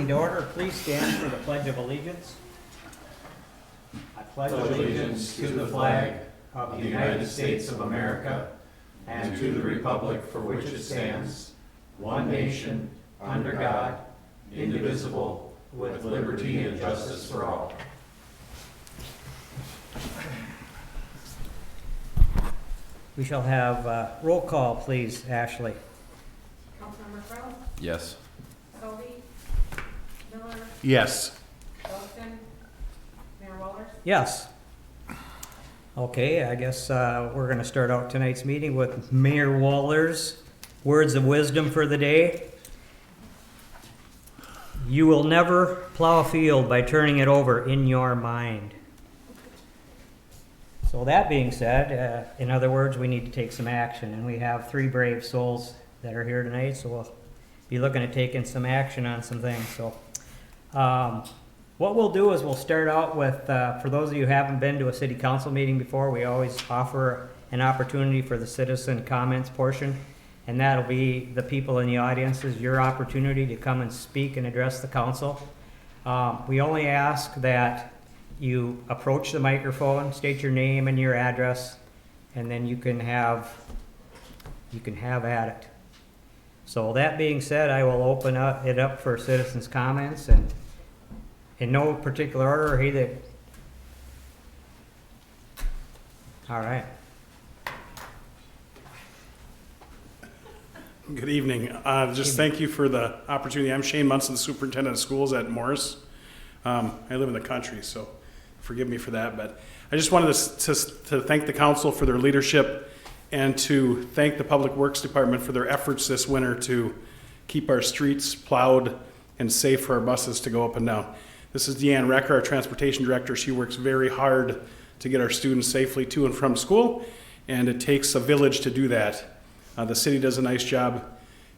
Meeting to order. Please stand for the Pledge of Allegiance. I pledge allegiance to the flag of the United States of America and to the republic for which it stands, one nation, under God, indivisible, with liberty and justice for all. We shall have roll call, please, Ashley. Councilmember Crowe, Yes. Selby, Miller, Yes. Wilson, Mayor Wallers. Yes. Okay, I guess we're going to start out tonight's meeting with Mayor Waller's words of wisdom for the day. You will never plow a field by turning it over in your mind. So that being said, in other words, we need to take some action, and we have three brave souls that are here tonight, so we'll be looking at taking some action on some things. So what we'll do is we'll start out with, for those of you who haven't been to a city council meeting before, we always offer an opportunity for the citizen comments portion, and that'll be the people in the audience, is your opportunity to come and speak and address the council. We only ask that you approach the microphone, state your name and your address, and then you can have at it. So that being said, I will open it up for citizens' comments, and in no particular order, all right. Good evening. Thank you for the opportunity. I'm Shane Munson, the superintendent of schools at Morris. I live in the country, so forgive me for that. But I just wanted to thank the council for their leadership and to thank the Public Works Department for their efforts this winter to keep our streets plowed and safe for our buses to go up and down. This is Deanne Recker, our transportation director. She works very hard to get our students safely to and from school, and it takes a village to do that. The city does a nice job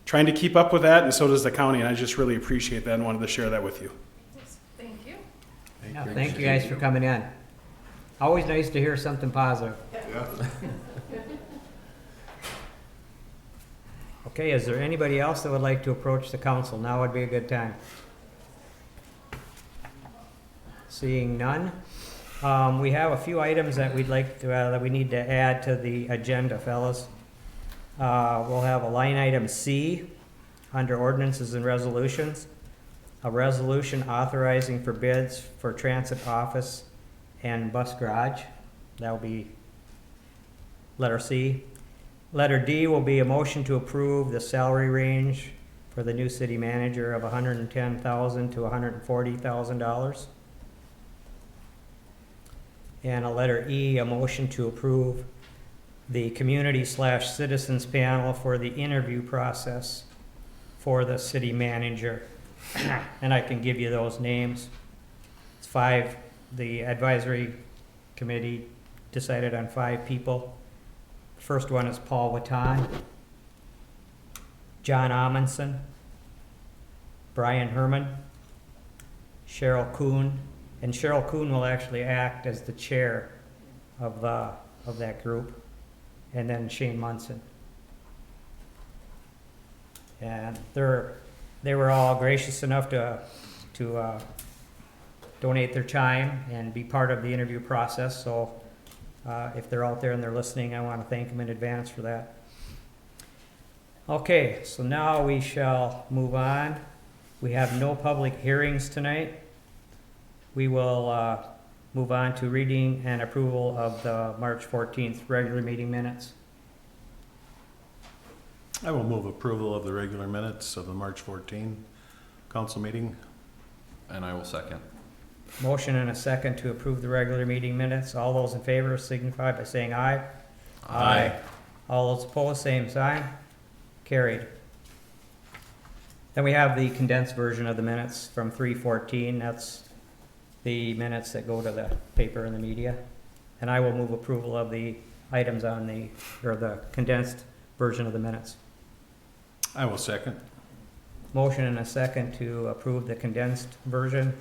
trying to keep up with that, and so does the county, and I just really appreciate that and wanted to share that with you. Thank you. Yeah, thank you guys for coming in. Always nice to hear something positive. Okay, is there anybody else that would like to approach the council? Now would be a good time. Seeing none. We have a few items that we'd like to, that we need to add to the agenda, fellas. We'll have a line item C under ordinances and resolutions. A resolution authorizing for bids for transit office and bus garage. That will be letter C. Letter D will be a motion to approve the salary range for the new city manager of $110,000 to $140,000. And a letter E, a motion to approve the community/citizens panel for the interview process for the city manager. And I can give you those names. It's 5. The advisory committee decided on 5 people. First one is Paul Watan, John Amundson, Brian Herman, Cheryl Kuhn, and Cheryl Kuhn will actually act as the chair of that group, and then Shane Munson. And they were all gracious enough to donate their time and be part of the interview process. So if they're out there and they're listening, I want to thank them in advance for that. Okay, so now we shall move on. We have no public hearings tonight. We will move on to reading and approval of the March 14th regular meeting minutes. I will move approval of the regular minutes of the March 14 council meeting. And I will second. Motion and a second to approve the regular meeting minutes. All those in favor signify by saying aye. Aye. All those opposed, same sign. Carried. Then we have the condensed version of the minutes from 3/14. That's the minutes that go to the paper and the media. And I will move approval of the items on the condensed version of the minutes. I will second. Motion and a second to approve the condensed version.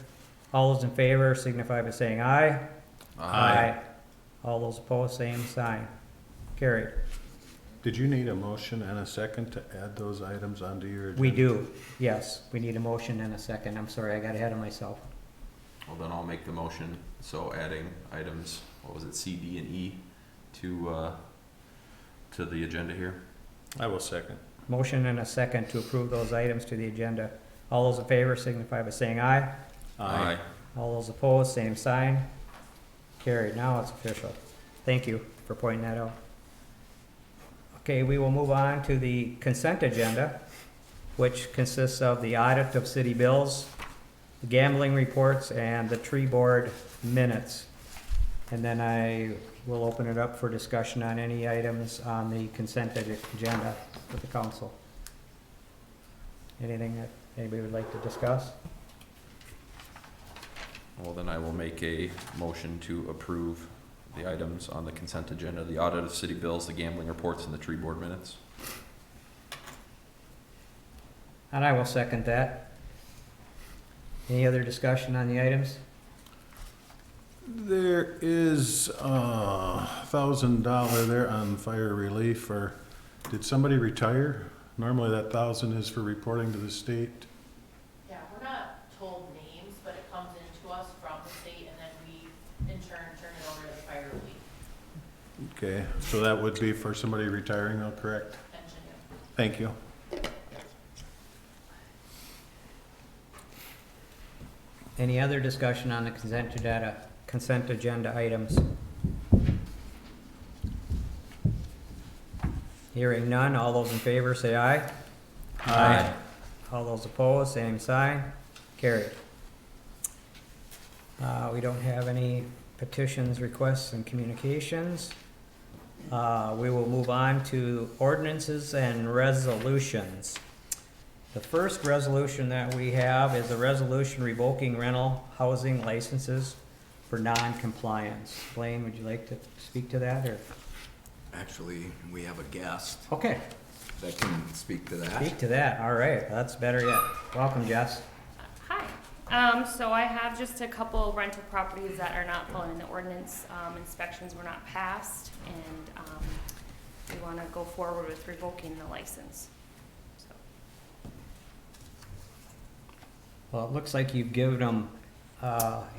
All those in favor signify by saying aye. All those opposed, same sign. Carried. Did you need a motion and a second to add those items onto your agenda? We do, yes. We need a motion and a second. I'm sorry, I got ahead of myself. Well, then I'll make the motion, so adding items, what was it, C, D, and E to the agenda here. I will second. Motion and a second to approve those items to the agenda. All those in favor signify by saying aye. All those opposed, same sign. Carried. Now it's official. Thank you for pointing that out. Okay, we will move on to the consent agenda, which consists of the audit of city bills, the gambling reports, and the tree board minutes. And then I will open it up for discussion on any items on the consent agenda with the council. Anything that anybody would like to discuss? Well, then I will make a motion to approve the items on the consent agenda, the audit of city bills, the gambling reports, and the tree board minutes. And I will second that. Any other discussion on the items? There is $1,000 there on fire relief, or did somebody retire? Normally that 1,000 is for reporting to the state. Yeah, we're not told names, but it comes into us from the state, and then we in turn turn it over to the fire relief Okay, so that would be for somebody retiring, though, correct? pension. Thank you. Any other discussion on the consent agenda items? Hearing none, all those in favor say aye. Aye. All those opposed, same sign. Carried. We don't have any petitions, requests, and communications. We will move on to ordinances and resolutions. The first resolution that we have is a resolution revoking rental housing licenses for non-compliance. Blaine, would you like to speak to that, or? Actually, we have a guest Okay, that can speak to that. speak to that. All right, that's better yet. Welcome, Jess. Hi. So I have just a couple rental properties that are not following the ordinance. Inspections were not passed, and we want to go forward with revoking the license. So, Well, it looks like you've given them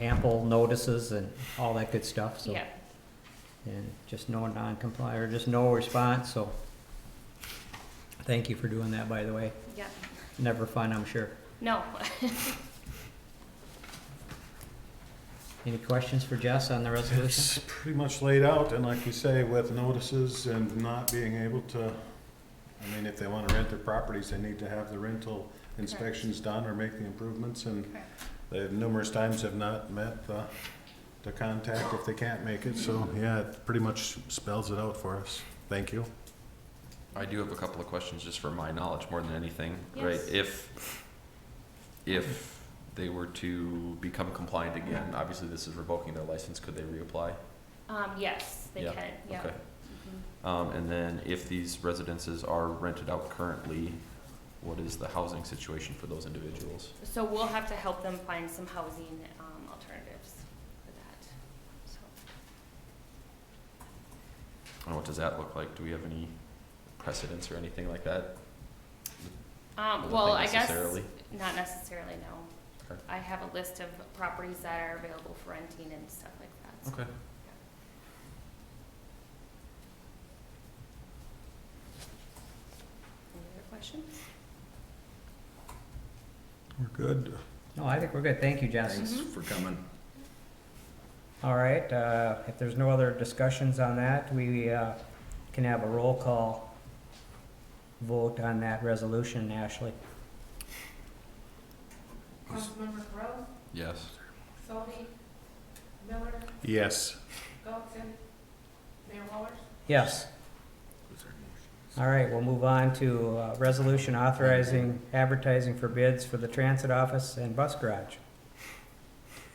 ample notices and all that good stuff, so. yeah. And just no non-comply, or just no response, so. Thank you for doing that, by the way. Yeah. Never fun, I'm sure. No. Any questions for Jess on the resolution? It's pretty much laid out, and like you say, with notices and not being able to, I mean, if they wanna rent their properties, they need to have the rental inspections done or make the improvements, and they numerous times have not met the contact if they can't make it, so, yeah, it pretty much spells it out for us. Thank you. I do have a couple of questions just for my knowledge more than anything, right? Yes. If they were to become compliant again, obviously this is revoking their license, could they reapply? Yes, they Yeah, can, yeah. okay. Mhm. And then if these residences are rented out currently, what is the housing situation for those individuals? So we'll have to help them find some housing alternatives for that, so. And what does that look like? Do we have any precedents or anything like that? Nothing Well, I guess, necessarily? not necessarily, no. Okay. I have a list of properties that are available for renting and stuff like that. so. Okay. Any other questions? We're good. No, I think we're good. Thank you, Jess. Thanks for coming. All right, if there's no other discussions on that, we can have a roll call vote on that resolution, Ashley. Councilmember Rose, Yes. Selby, Miller, Yes. Goldson, Mayor Wallers. Yes. All right, we'll move on to resolution authorizing advertising for bids for the transit office and bus garage.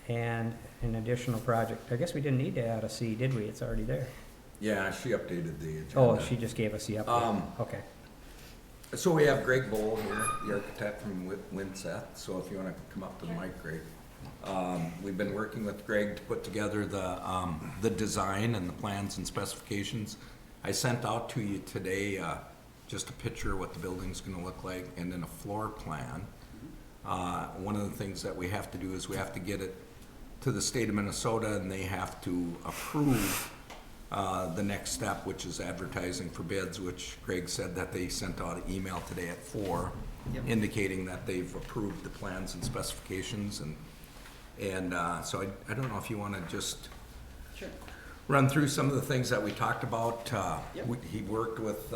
And an additional project. I guess we didn't need to add a C, did we? It's already there. Yeah, she updated the agenda. Oh, she just gave us the update. Okay. So we have Greg Bowl here, the architect from Winseth, so if you wanna come up to the mic, Greg. We've been working with Greg to put together the design and the plans and specifications I sent out to you today, just a picture of what the building's gonna look like and then a floor plan. One of the things that we have to do is we have to get it to the state of Minnesota, and they have to approve the next step, which is advertising for bids, which Greg said that they sent out an email today at 4, indicating that they've approved the plans and specifications, and so I don't know if you wanna just run through some of the things that we talked about. He worked with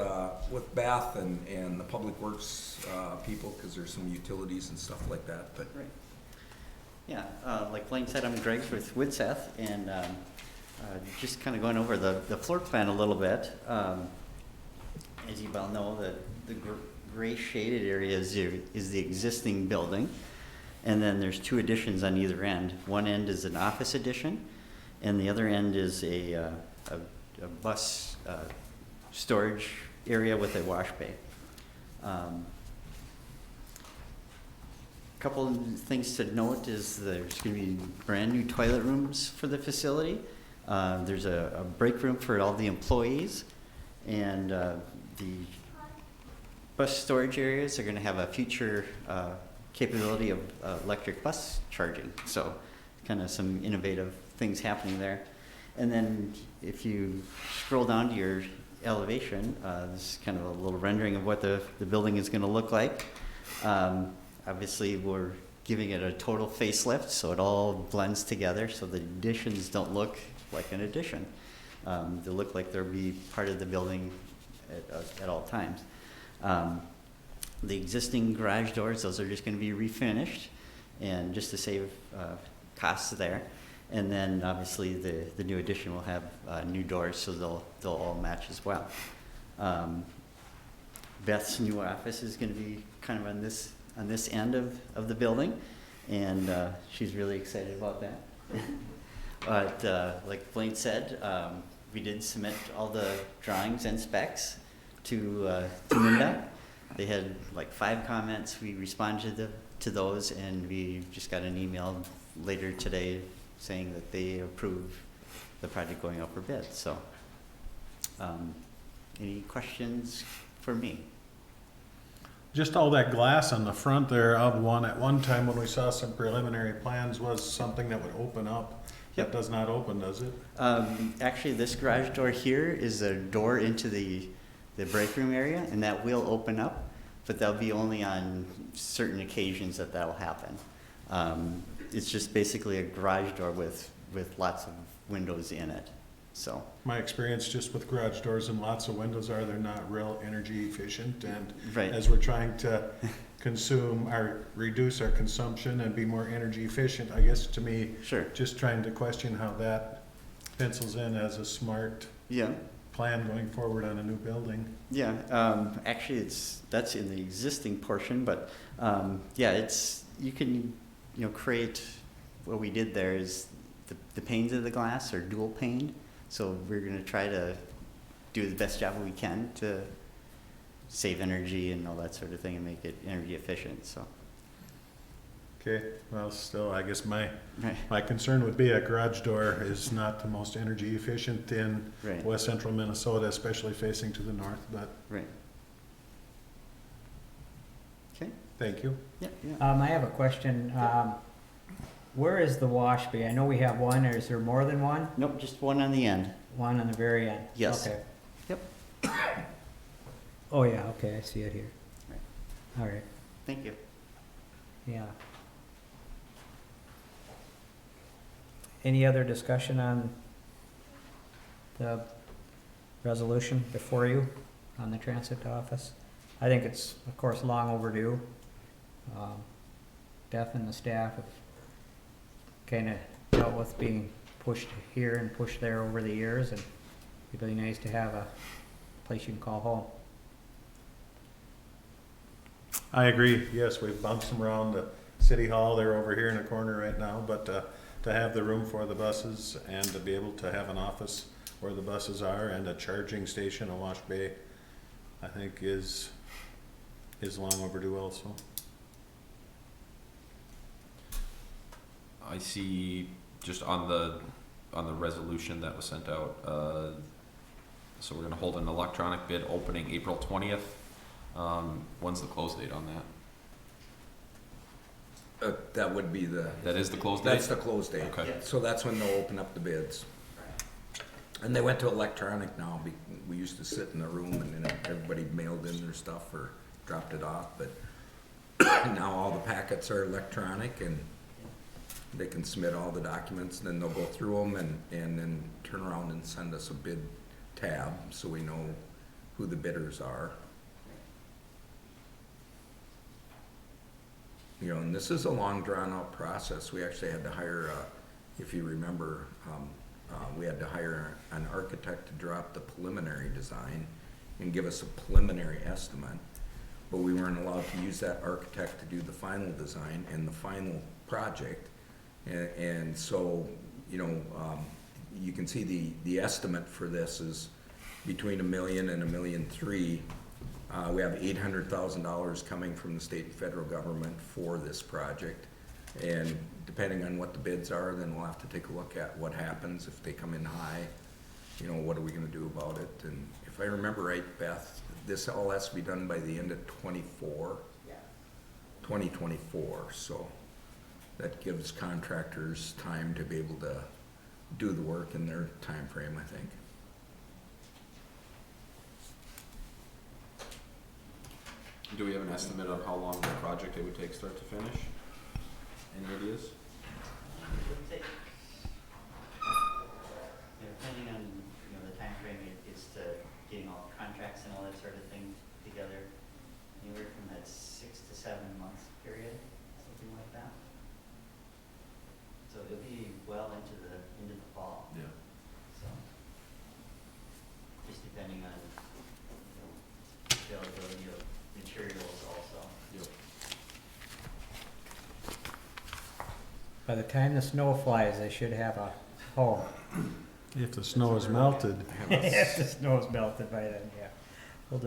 Beth and the Public Works people, because there's some utilities and stuff like that, but. Right. Yeah, like Blaine said, I'm Greg with Widseth, and just kind of going over the floor plan a little bit. As you well know, the gray shaded area is the existing building, and then there's 2 additions on either end. One end is an office addition, and the other end is a bus storage area with a wash bay. Couple of things to note is there's going to be brand new toilet rooms for the facility. There's a break room for all the employees, and the bus storage areas are going to have a future capability of electric bus charging. So kind of some innovative things happening there. And then if you scroll down to your elevation, this is kind of a little rendering of what the building is going to look like. Obviously, we're giving it a total facelift, so it all blends together, so the additions don't look like an addition. They look like they'll be part of the building at all times. The existing garage doors, those are just going to be refinished, and just to save costs there. And then obviously the new addition will have new doors, so they'll all match as well. Beth's new office is going to be kind of on this end of the building, and she's really excited about that. But like Blaine said, we did submit all the drawings and specs to MnDOT. They had like 5 comments. We responded to those, and we just got an email later today saying that they approve the project going out for bid. So any questions for me? Just all that glass on the front there of one, at one time when we saw some preliminary plans, was something that would open up. Yep. That does not open, does it? Actually, this garage door here is a door into the break room area, and that will open up, but that'll be only on certain occasions that'll happen. It's just basically a garage door with lots of windows in it. So My experience just with garage doors and lots of windows are they're not real energy efficient, and right. as we're trying to reduce our consumption and be more energy efficient, I guess to me, Sure. just trying to question how that pencils in as a smart Yeah. plan going forward on a new building. Yeah. Actually, that's in the existing portion, but yeah, you can create. What we did there is the panes of the glass are dual paned, so we're going to try to do the best job we can to save energy and all that sort of thing and make it energy efficient. So. Okay, well, still, I guess my Right. concern would be a garage door is not the most energy efficient in Right. west central Minnesota, especially facing to the north, but Right. Okay. thank you. Yeah. Yeah. I have a question. Where is the wash bay? I know we have one, or is there more than one? Nope. Just one on the end. One on the very end? Yes. Okay. Yep. Oh, yeah, okay, I see it here. Right. All right, Thank you. yeah. Any other discussion on the resolution before you on the transit office? I think it's, of course, long overdue. Beth and the staff have kind of dealt with being pushed here and pushed there over the years, and it'd be really nice to have a place you can call home. I agree, yes, we've bumped them around the city hall, they're over here in the corner right now, but to have the room for the buses and to be able to have an office where the buses are and a charging station, a wash bay, I think is long overdue also. I see just on the resolution that was sent out, So we're gonna hold an electronic bid opening April 20th. When's the close date on that? That would be That is the close date? that's the close date. Okay. So that's when they'll open up the bids. And they went to electronic now. We used to sit in the room and then everybody mailed in their stuff or dropped it off, but now all the packets are electronic and they can submit all the documents, and then they'll go through them and then turn around and send us a bid tab so we know who the bidders are. You know, and this is a long drawn out process. We actually had to hire, if you remember, we had to hire an architect to drop the preliminary design and give us a preliminary estimate. But we weren't allowed to use that architect to do the final design and the final project. And so, you know, you can see the estimate for this is between $1 million and $1.3 million. We have $800,000 coming from the state and federal government for this project. And depending on what the bids are, then we'll have to take a look at what happens if they come in high. You know, what are we gonna do about it? And if I remember right, Beth, this all has to be done by the end of 2024, so that gives contractors time to be able to do the work in their time frame, I think. Do we have an estimate on how long the project it would take start to finish? Any ideas? Depending on, you know, the timeframe it's to getting all contracts and all that sort of thing together, anywhere from that 6 to 7 months period, something like that. So it'll be well into the fall. Yeah. So, just depending on, you know, availability of materials also. Yep. By the time the snow flies, they should have a home. If the snow is melted, If the snow is melted by then, yeah. We'll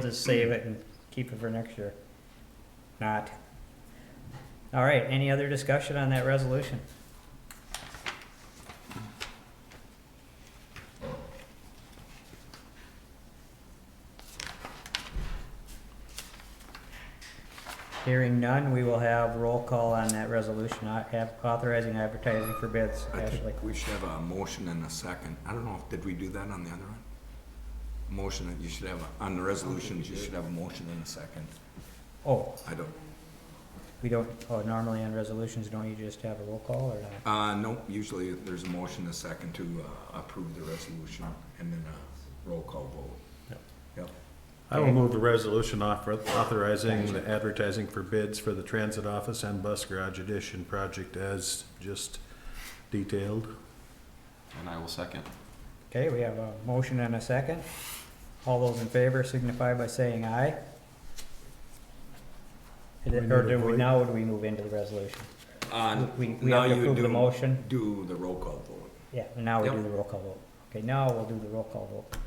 just save it and keep it for next year. Not. All right, any other discussion on that resolution? Hearing none, we will have roll call on that resolution, authorizing advertising for bids. I Ashley? think we should have a motion and a second. I don't know, did we do that on the other one? Motion that you should have, on the resolutions, you should have a motion and a second. Oh, I don't, we don't, normally on resolutions, don't you just have a roll call or not? no, usually there's a motion and a second to approve the resolution and then a roll call vote. Yep. I will move the resolution authorizing the advertising for bids for the transit office and bus garage addition project as just detailed. And I will second. Okay, we have a motion and a second. All those in favor signify by saying aye. Or do we, now would we move into the resolution? We Now have to you approve the motion? do the roll call vote. Yeah, and now we Yep. do the roll call vote. Okay, now we'll do the roll call vote.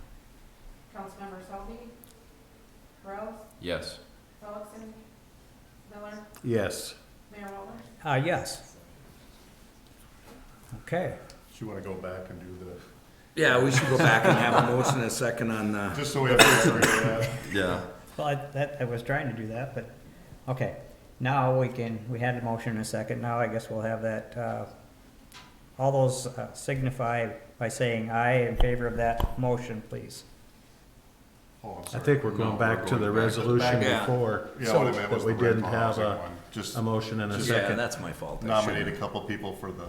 Councilmember Selby, Rose, Yes. Sullivan, Miller, Yes. Mayor Walner. Yes. Okay, Do you wanna go back and do the, Yeah, we should go back and have a motion and a second on, just so we have to agree with that? Yeah. well, I was trying to do that, but, okay. Now we had a motion and a second, now I guess we'll have that, all those signify by saying aye in favor of that motion, please. Oh, I'm I sorry. think we're going back to the resolution Yeah. before, Yeah, what I meant that was we the didn't rental have housing a, one. Just a motion and a Just- yeah, second. that's my fault. I nominate a shouldn't- couple people for the,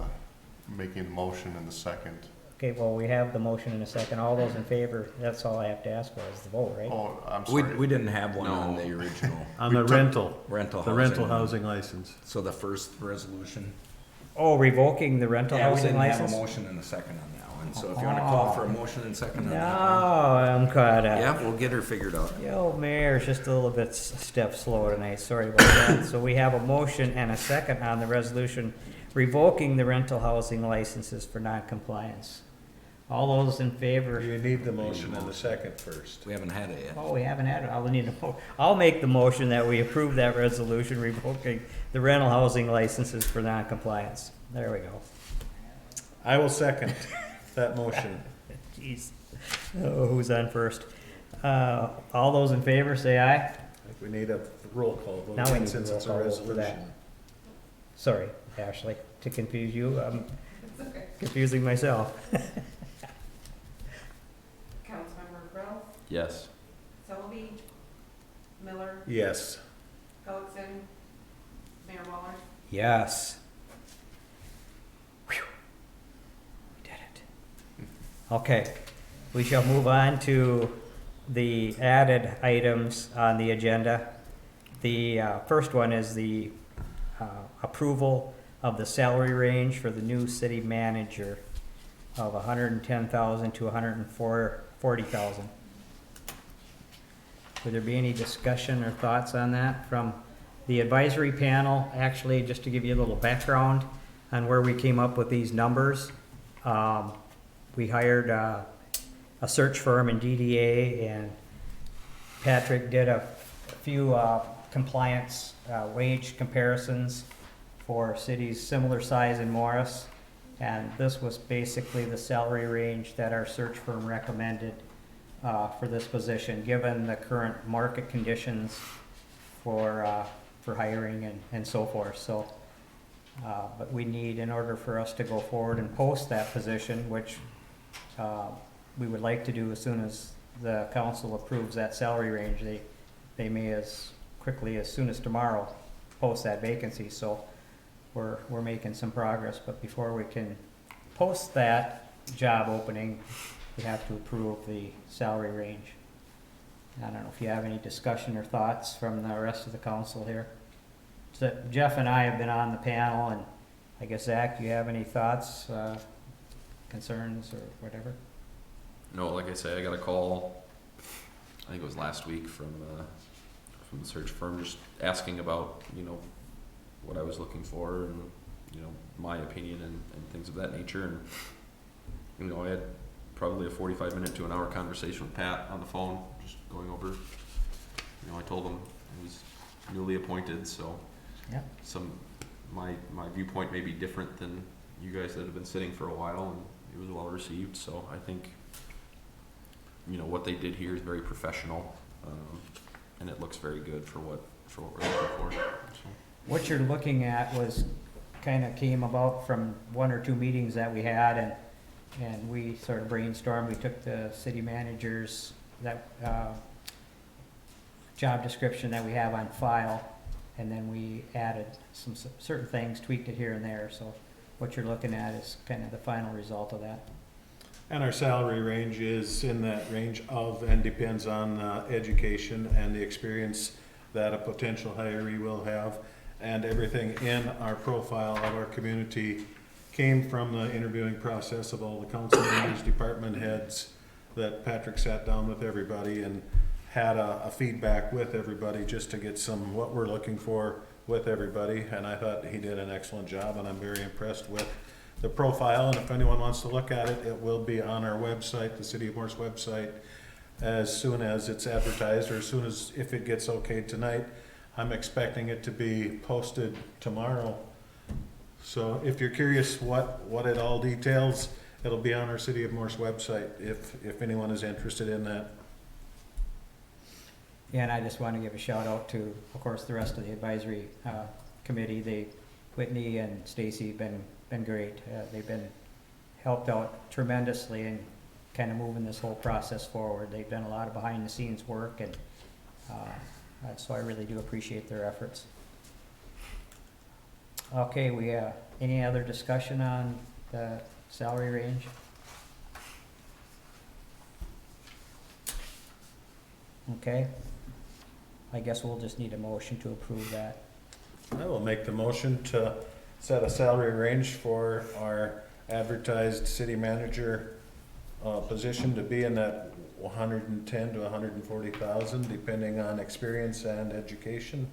making the motion and the second. Okay, well, we have the motion and a second, all those in favor, that's all I have to ask for is the vote, right? Oh, I'm We sorry. didn't have one on No. the original On the rental, rental the housing. rental housing license. So the first resolution. Oh, revoking the rental Yeah, we housing didn't have license? a motion and a second on that one, so if you wanna call for a motion and second on No, that I'm caught one. up. Yeah, we'll get her figured out. Yo, Mayor's just a little bit step slow tonight, sorry about that. So we have a motion and a second on the resolution revoking the rental housing licenses for non-compliance. All those in favor? You need the motion and the second first. We haven't had it yet. Oh, we haven't had it, I'll make the motion that we approve that resolution revoking the rental housing licenses for non-compliance. There we go. I will second that motion. Jeez. Oh, who's on first? All those in favor, say aye. I think we need a roll call vote Now we need since a it's a roll call vote for that. resolution. Sorry, Ashley, to confuse you, I'm It's okay. confusing myself. Councilmember Ralph, Yes. Selby, Miller, Yes. Pellickson, Mayor Waller. Yes. Whew. We did it. Okay, we shall move on to the added items on the agenda. The first one is the approval of the salary range for the new city manager of $110,000 to $140,000. Would there be any discussion or thoughts on that from the advisory panel? Actually, just to give you a little background on where we came up with these numbers, we hired a search firm in DDA, and Patrick did a few compliance wage comparisons for cities similar size in Morris, and this was basically the salary range that our search firm recommended for this position, given the current market conditions for hiring and so forth. So, but we need, in order for us to go forward and post that position, which we would like to do as soon as the council approves that salary range, they may as quickly as soon as tomorrow post that vacancy. So we're making some progress, but before we can post that job opening, we have to approve the salary range. I don't know if you have any discussion or thoughts from the rest of the council here. So Jeff and I have been on the panel, and I guess, Zach, do you have any thoughts, concerns, or whatever? No, like I say, I got a call, I think it was last week from the search firm, just asking about, what I was looking for and, my opinion and things of that nature. And, I had probably a 45-minute to an hour conversation with Pat on the phone, just going over, I told him I was newly appointed, so Yeah. my viewpoint may be different than you guys that have been sitting for a while, and it was well received. So I think, what they did here is very professional, and it looks very good for what we're looking for. So. What you're looking at came about from one or two meetings that we had, and we sort of brainstormed. We took the city manager's job description that we have on file, and then we added some certain things, tweaked it here and there. So what you're looking at is kind of the final result of that. And our salary range is in that range of, and depends on education and the experience that a potential hiree will have. And everything in our profile of our community came from the interviewing process of all the council members, department heads, that Patrick sat down with everybody and had a feedback with everybody just to get some, what we're looking for with everybody. And I thought he did an excellent job, and I'm very impressed with the profile. And if anyone wants to look at it, it will be on our website, the City of Morris website, as soon as it's advertised, or as soon as, if it gets okayed tonight. I'm expecting it to be posted tomorrow. So if you're curious what it all details, it'll be on our City of Morris website if anyone is interested in that. Yeah, and I just want to give a shout out to, of course, the rest of the advisory committee. Whitney and Stacy have been great. They've been helped out tremendously in kind of moving this whole process forward. They've done a lot of behind the scenes work, and so I really do appreciate their efforts. Okay, any other discussion on the salary range? Okay, I guess we'll just need a motion to approve that. I will make the motion to set a salary range for our advertised city manager position to be in that 110 to 140,000, depending on experience and education.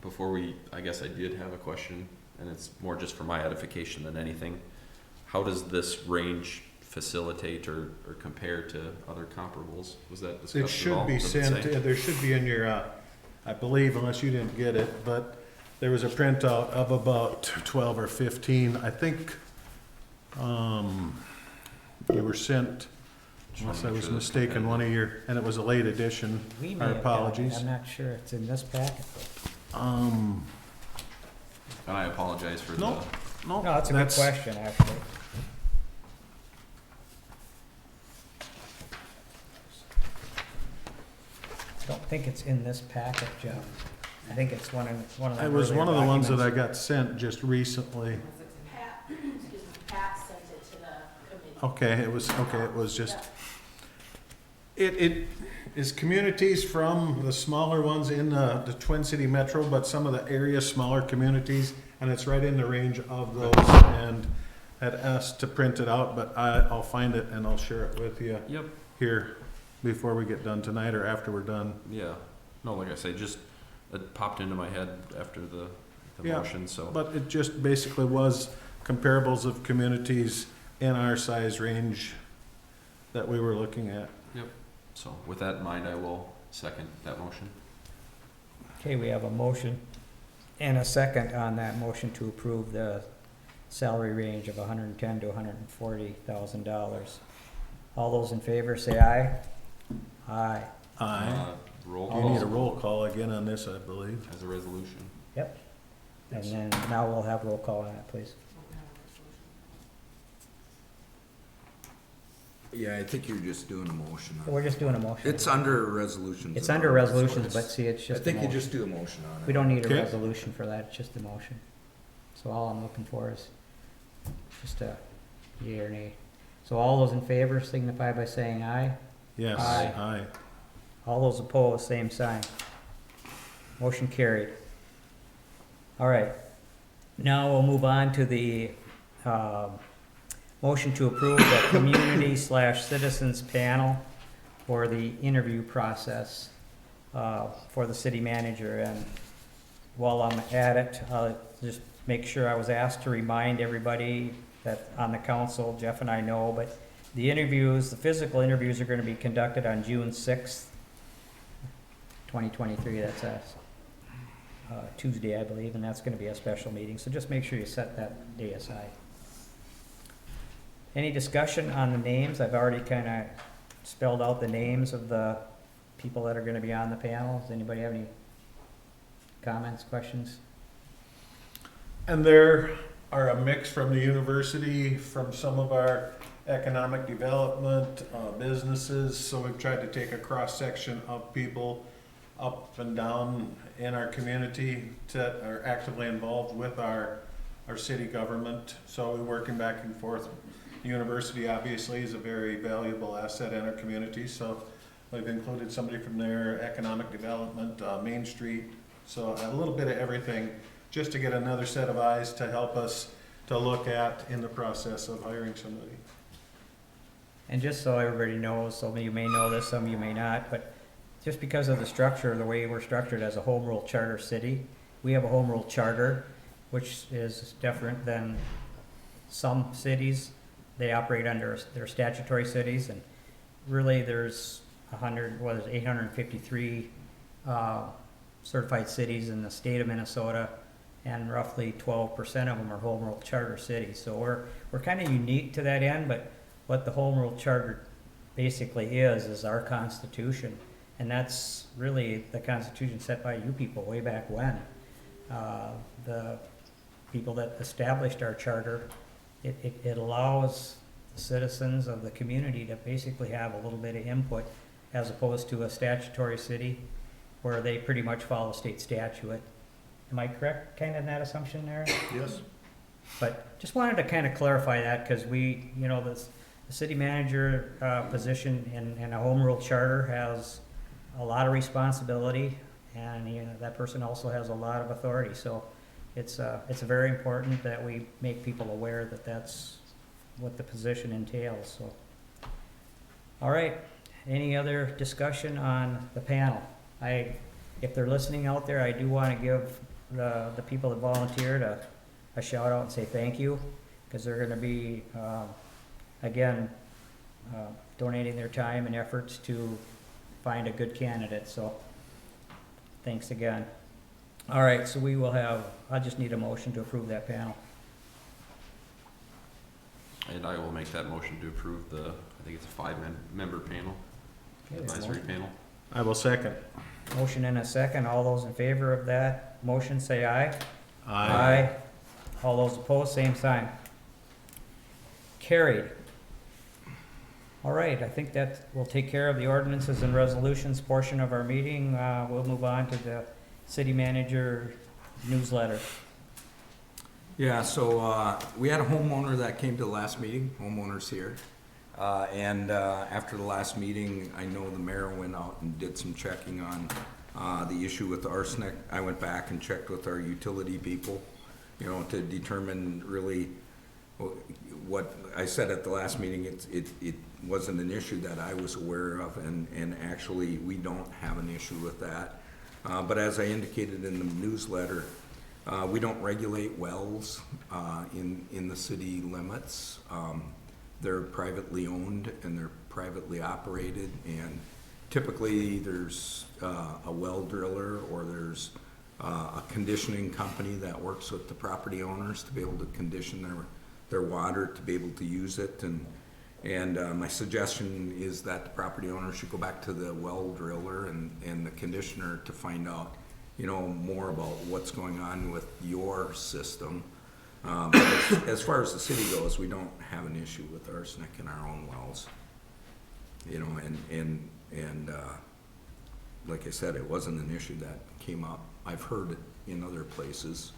Before I guess I did have a question, and it's more just for my edification than anything. How does this range facilitate or compare to other comparables? Was that discussed at all? It should be Does it sent, say? there should be in your, I believe, unless you didn't get it, but there was a printout of about 12 or 15, I think, you were sent, unless I was mistaken, one of your, and it was a late edition. We may Our have got it. apologies. I'm not sure. It's in this packet. Um, And I apologize for No. no. No, that's a good that's- question, actually. I don't think it's in this packet, Jeff. I think it's one of the It was one of the earlier ones that I documents. got sent just recently. Pat, excuse me, Pat sent it to the committee. Okay, it was just, it is communities from the smaller ones in the Twin City Metro, but some of the area smaller communities, and it's right in the range of those, and had asked to print it out, but I'll find it and I'll share it with you Yep. here before we get done tonight or after we're done. Yeah. No, like I say, just it popped into my head after the Yeah, motion, so. But it just basically was comparables of communities in our size range that we were looking at. So with that in mind, I will second that motion. Okay, we have a motion and a second on that motion to approve the salary range of $110,000 to $140,000. All those in favor say aye. Aye. Aye. Roll You need a call roll call again on this, I believe. as a resolution. Yep. And then now we'll have roll call on that, please. Yeah, I think you're just doing a motion. So we're just doing a motion. It's under resolutions. It's and under all, that's what resolutions, but it's- see, it's I just a think you motion. just do a motion on it. We don't need a Okay. resolution for that, it's just a motion. So all I'm looking for is just a yea or nay. So all those in favor signify by saying aye. Yes, Aye. aye. All those opposed, same sign. Motion carried. All right. Now we'll move on to the motion to approve the community/citizens panel for the interview process for the city manager. And while I'm at it, I'll just make sure I was asked to remind everybody that on the council, Jeff and I know, but the interviews, the physical interviews are going to be conducted on June 6th, 2023. That's a Tuesday, I believe, and that's going to be a special meeting. So just make sure you set that day aside. Any discussion on the names? I've already kind of spelled out the names of the people that are going to be on the panel. Does anybody have any comments, questions? And there are a mix from the university, from some of our economic development, businesses. So we've tried to take a cross-section of people up and down in our community that are actively involved with our city government. So we're working back and forth. The university obviously is a very valuable asset in our community. So we've included somebody from their economic development, Main Street. So a little bit of everything, just to get another set of eyes to help us to look at in the process of hiring somebody. And just so everybody knows, some of you may know this, some of you may not, but just because of the structure, the way we're structured as a home rule charter city, we have a home rule charter, which is different than some cities. They operate under their statutory cities, and really there's 853 certified cities in the state of Minnesota, and roughly 12% of them are home rule charter cities. So we're kind of unique to that end, but what the home rule charter basically is our constitution. And that's really the constitution set by you people way back when. The people that established our charter, it allows the citizens of the community to basically have a little bit of input as opposed to a statutory city where they pretty much follow state statute. Am I correct kind of in that assumption there? Yes. But just wanted to kind of clarify that because we, the city manager position in a home rule charter has a lot of responsibility, and that person also has a lot of authority. So it's very important that we make people aware that that's what the position entails. So, all right. Any other discussion on the panel? If they're listening out there, I do want to give the people that volunteered a shout out and say thank you, because they're going to be donating their time and efforts to find a good candidate. So thanks again. All right, so I just need a motion to approve that panel. And I will make that motion to approve the, I think it's a five-member panel, Okay, advisory panel. I will second. Motion and a second. All those in favor of that motion, say aye. All those opposed, same sign. Carried. All right, I think that will take care of the ordinances and resolutions portion of our meeting. We'll move on to the city manager newsletter. Yeah, so we had a homeowner that came to the last meeting, homeowners here. And after the last meeting, I know the mayor went out and did some checking on the issue with arsenic. I went back and checked with our utility people, you know, to determine really what I said at the last meeting. It wasn't an issue that I was aware of, and actually we don't have an issue with that. But as I indicated in the newsletter, we don't regulate wells in the city limits. They're privately owned and they're privately operated, and typically there's a well driller or there's a conditioning company that works with the property owners to be able to condition their water to be able to use it. And my suggestion is that the property owner should go back to the well driller and the conditioner to find out, you know, more about what's going on with your system. But as far as the city goes, we don't have an issue with arsenic in our own wells. You know, and like I said, it wasn't an issue that came up. I've heard it in other places,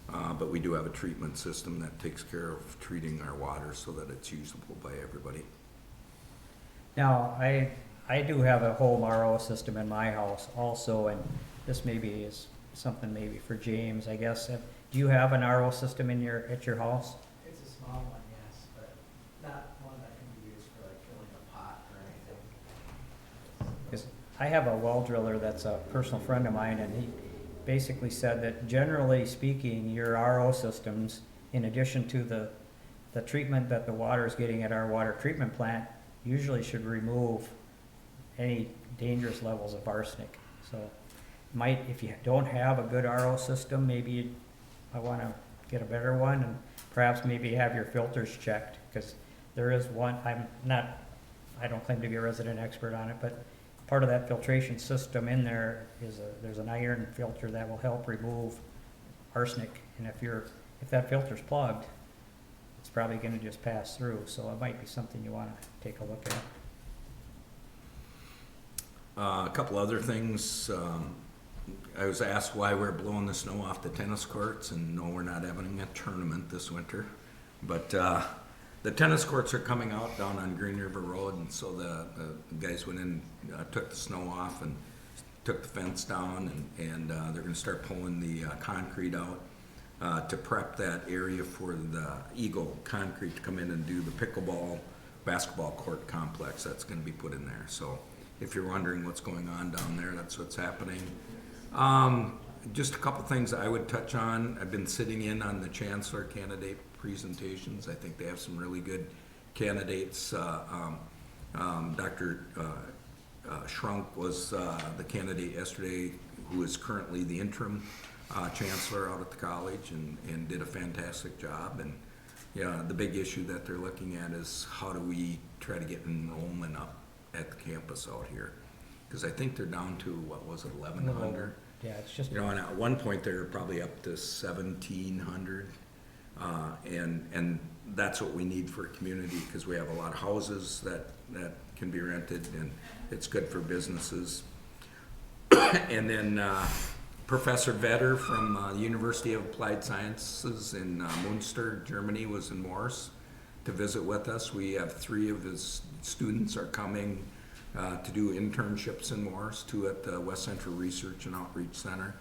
but we do have a treatment system that takes care of treating our water so that it's usable by everybody. Now, I do have a home RO system in my house also, and this maybe is something maybe for James, I guess. Do you have an RO system at your house? It's a small one, yes, but not one that can be used for like filling a pot or anything. 'Cause I have a well driller that's a personal friend of mine, and he basically said that generally speaking, your RO systems, in addition to the treatment that the water is getting at our water treatment plant, usually should remove any dangerous levels of arsenic. So if you don't have a good RO system, maybe I want to get a better one, and perhaps maybe have your filters checked, because there is one, I don't claim to be a resident expert on it, but part of that filtration system in there is there's an iron filter that will help remove arsenic, and if that filter's plugged, it's probably going to just pass through, so it might be something you want to take a look at. A couple other things. I was asked why we're blowing the snow off the tennis courts, and no, we're not having a tournament this winter. But the tennis courts are coming out down on Green River Road, and so the guys went in, took the snow off and took the fence down, and they're going to start pulling the concrete out to prep that area for the Eagle Concrete to come in and do the pickleball basketball court complex that's going to be put in there. So if you're wondering what's going on down there, that's what's happening. Just a couple things I would touch on. I've been sitting in on the chancellor candidate presentations. I think they have some really good candidates. Dr. Schrunk was the candidate yesterday, who is currently the interim chancellor out at the college, and did a fantastic job. And yeah, the big issue that they're looking at is how do we try to get enrollment up at the campus out here? Because I think they're down to, what was it, 1,100? Yeah, it's just. You know, and at one point they were probably up to 1,700. And that's what we need for a community, because we have a lot of houses that can be rented, and it's good for businesses. And then Professor Vetter from the University of Applied Sciences in Münster, Germany, was in Morris to visit with us. We have 3 of his students are coming to do internships in Morris, 2 at the West Central Research and Outreach Center,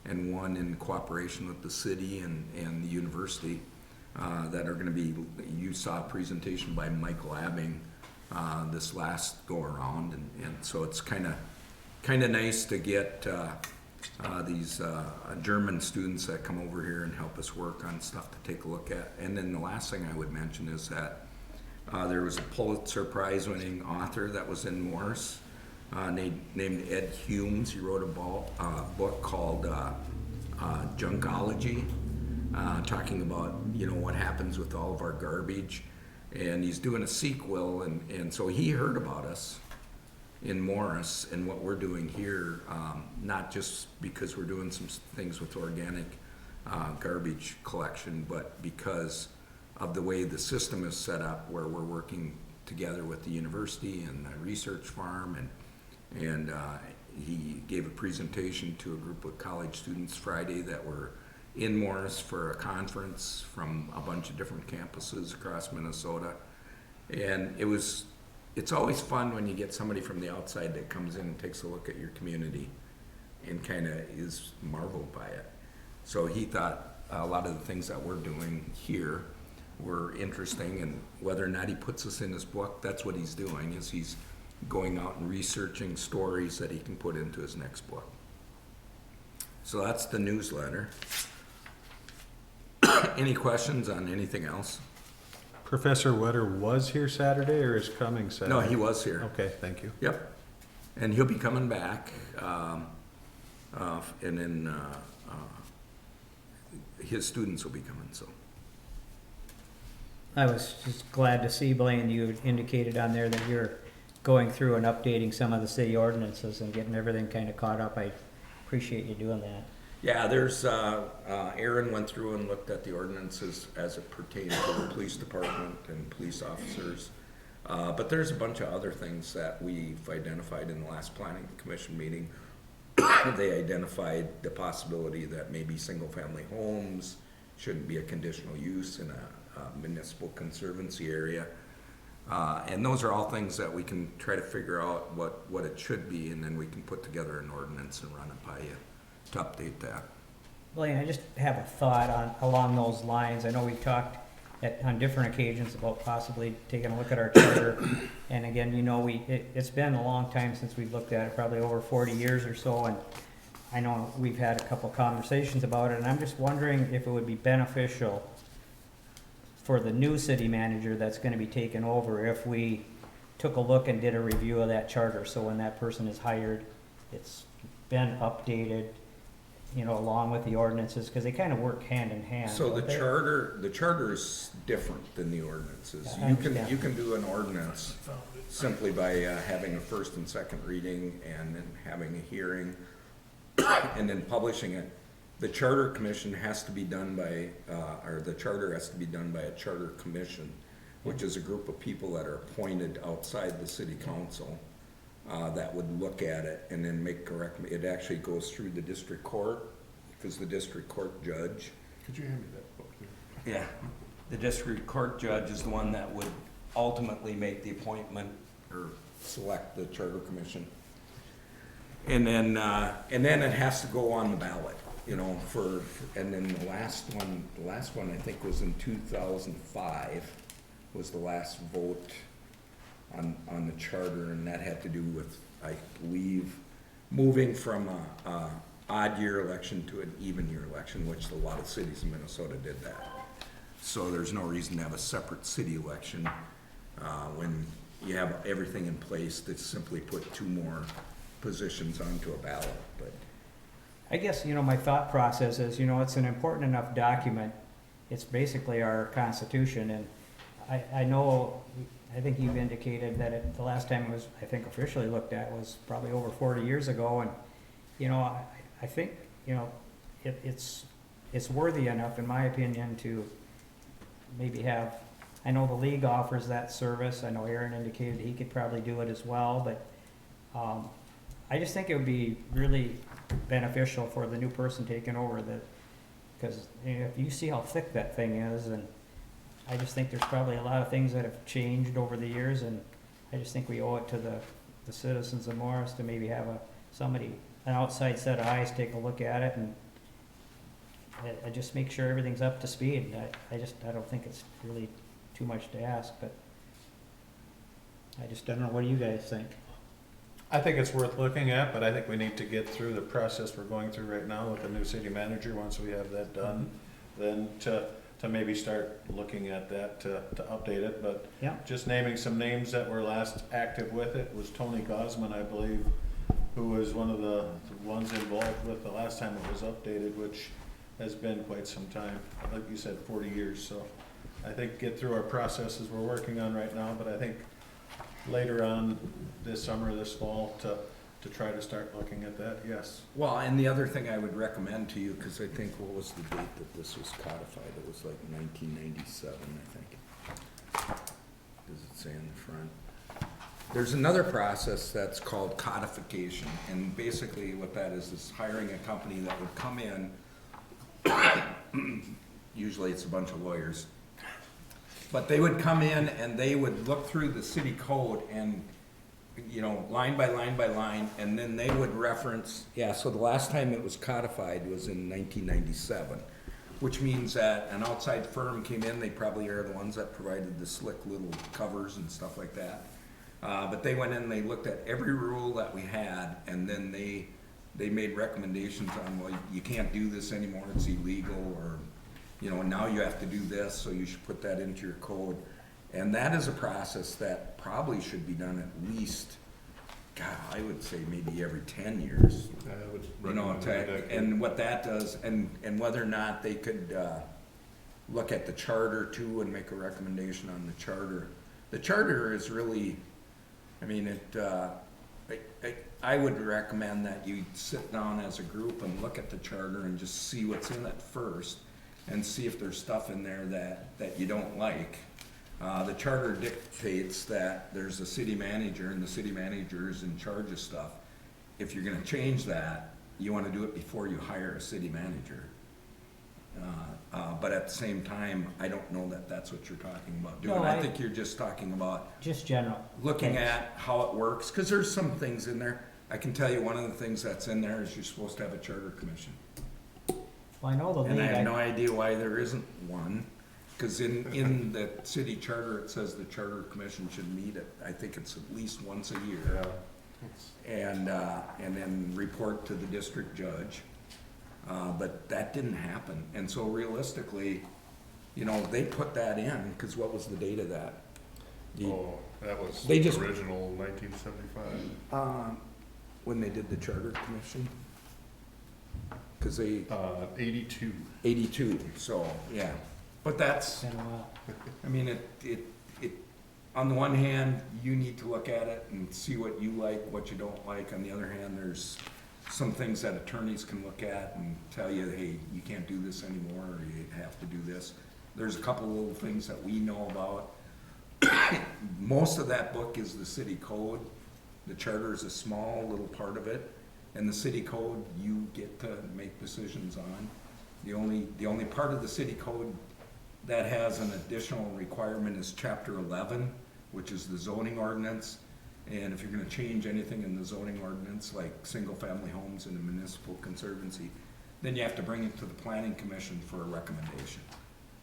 and 1 in cooperation with the city and the university that are going to be, you saw a presentation by Michael Abbing this last go around, and so it's kind of nice to get these German students that come over here and help us work on stuff to take a look at. And then the last thing I would mention is that there was a Pulitzer Prize winning author that was in Morris named Ed Humes. He wrote a book called Junkology, talking about, you know, what happens with all of our garbage. And he's doing a sequel, and so he heard about us in Morris and what we're doing here, not just because we're doing some things with organic garbage collection, but because of the way the system is set up, where we're working together with the university and the research farm, and he gave a presentation to a group of college students Friday that were in Morris for a conference from a bunch of different campuses across Minnesota. And it's always fun when you get somebody from the outside that comes in and takes a look at your community and kind of is marveled by it. So he thought a lot of the things that we're doing here were interesting, and whether or not he puts us in his book, that's what he's doing, is he's going out and researching stories that he can put into his next book. So that's the newsletter. Any questions on anything else? Professor Wetter was here Saturday or is coming Saturday? No, he was here. Okay, thank you. Yep. And he'll be coming back, and then his students will be coming, so. I was just glad to see, Blaine, you indicated on there that you're going through and updating some of the city ordinances and getting everything kind of caught up. I appreciate you doing that. Yeah, there's, Aaron went through and looked at the ordinances as it pertains to the police department and police officers. But there's a bunch of other things that we've identified in the last planning commission meeting. They identified the possibility that maybe single-family homes shouldn't be a conditional use in a municipal conservancy area. And those are all things that we can try to figure out what it should be, and then we can put together an ordinance and run it by you to update that. Blaine, I just have a thought along those lines. I know we've talked on different occasions about possibly taking a look at our charter. And again, you know, it's been a long time since we've looked at it, probably over 40 years or so. And I know we've had a couple conversations about it, and I'm just wondering if it would be beneficial for the new city manager that's gonna be taken over if we took a look and did a review of that charter. So when that person is hired, it's been updated, you know, along with the ordinances, because they kind of work hand in hand. So the don't they? charter is different than the ordinances. I understand. You can do an ordinance simply by having a first and second reading and then having a hearing and then publishing it. The charter commission has to be done by, or the charter has to be done by a charter commission, which is a group of people that are appointed outside the city council. That would look at it and then make a it actually goes through the district court, because the district court judge. Could you hand me that book there? Yeah. The district court judge is the one that would ultimately make the appointment or select the charter commission. And then it has to go on the ballot, you know, and then the last one I think was in 2005, was the last vote on the charter, and that had to do with, I believe, moving from a odd year election to an even year election, which a lot of cities in Minnesota did that. So there's no reason to have a separate city election when you have everything in place to simply put two more positions onto a ballot. But I guess, you know, my thought process is, you know, it's an important enough document. It's basically our constitution, and I know, I think you've indicated that the last time it was, I think, officially looked at was probably over 40 years ago, and, you know, I think, you know, it's worthy enough, in my opinion, to maybe have, I know the league offers that service. I know Aaron indicated he could probably do it as well, but I just think it would be really beneficial for the new person taking over, that, because, you know, if you see how thick that thing is, and I just think there's probably a lot of things that have changed over the years, and I just think we owe it to the citizens of Morris to maybe have an outside set of eyes take a look at it, and I just make sure everything's up to speed. I don't think it's really too much to ask, but I just don't know. What do you guys think? I think it's worth looking at, but I think we need to get through the process we're going through right now with the new city manager. Once we have that done, then to maybe start looking at that to update it. But Yeah. just naming some names that were last active with it was Tony Gosman, I believe, who was one of the ones involved with the last time it was updated, which has been quite some time. Like you said, 40 years. So I think, get through our processes we're working on right now, but I think later on this summer, this fall, to try to start looking at that, yes. Well, and the other thing I would recommend to you, because I think, what was the date that this was codified? It was like 1997, I think. Does it say in the front? There's another process that's called codification, and basically what that is hiring a company that would come in, usually it's a bunch of lawyers, but they would come in and they would look through the city code and, you know, line by line by line, and then they would reference, yeah, so the last time it was codified was in 1997, which means that an outside firm came in, they probably are the ones that provided the slick little covers and stuff like that. But they went in, they looked at every rule that we had, and then they made recommendations on, well, you can't do this anymore, it's illegal, or, you know, now you have to do this, so you should put that into your code. And that is a process that probably should be done at least, God, I would say maybe every 10 years. I would You know, recommend that. and what that does, and whether or not they could, look at the charter too and make a recommendation on the charter. The charter is really, I mean, I would recommend that you sit down as a group and look at the charter and just see what's in it first, and see if there's stuff in there that you don't like. The charter dictates that there's a city manager, and the city manager is in charge of stuff. If you're gonna change that, you wanna do it before you hire a city manager. But at the same time, I don't know that that's what you're talking about doing. No, I I- think you're just talking about Just general. looking Thanks. at how it works, because there's some things in there. I can tell you one of the things that's in there is you're supposed to have a charter commission. Well, I know the And I have league, no idea why there isn't one, because in the city charter, it says the charter commission should meet at, I think it's at least once a year. And then report to the district judge. But that didn't happen, and so realistically, you know, they put that in, because what was the date of that? Oh, that was They just- original 1975. When they did the charter commission? Because they, 82. 82, so, yeah. But that's, been a while. I mean, it, on the one hand, you need to look at it and see what you like, what you don't like. On the other hand, there's some things that attorneys can look at and tell you, hey, you can't do this anymore, or you have to do this. There's a couple little things that we know about. Most of that book is the city code. The charter is a small little part of it, and the city code you get to make decisions on. The only part of the city code that has an additional requirement is chapter 11, which is the zoning ordinance. And if you're gonna change anything in the zoning ordinance, like single-family homes in a municipal conservancy, then you have to bring it to the planning commission for a recommendation.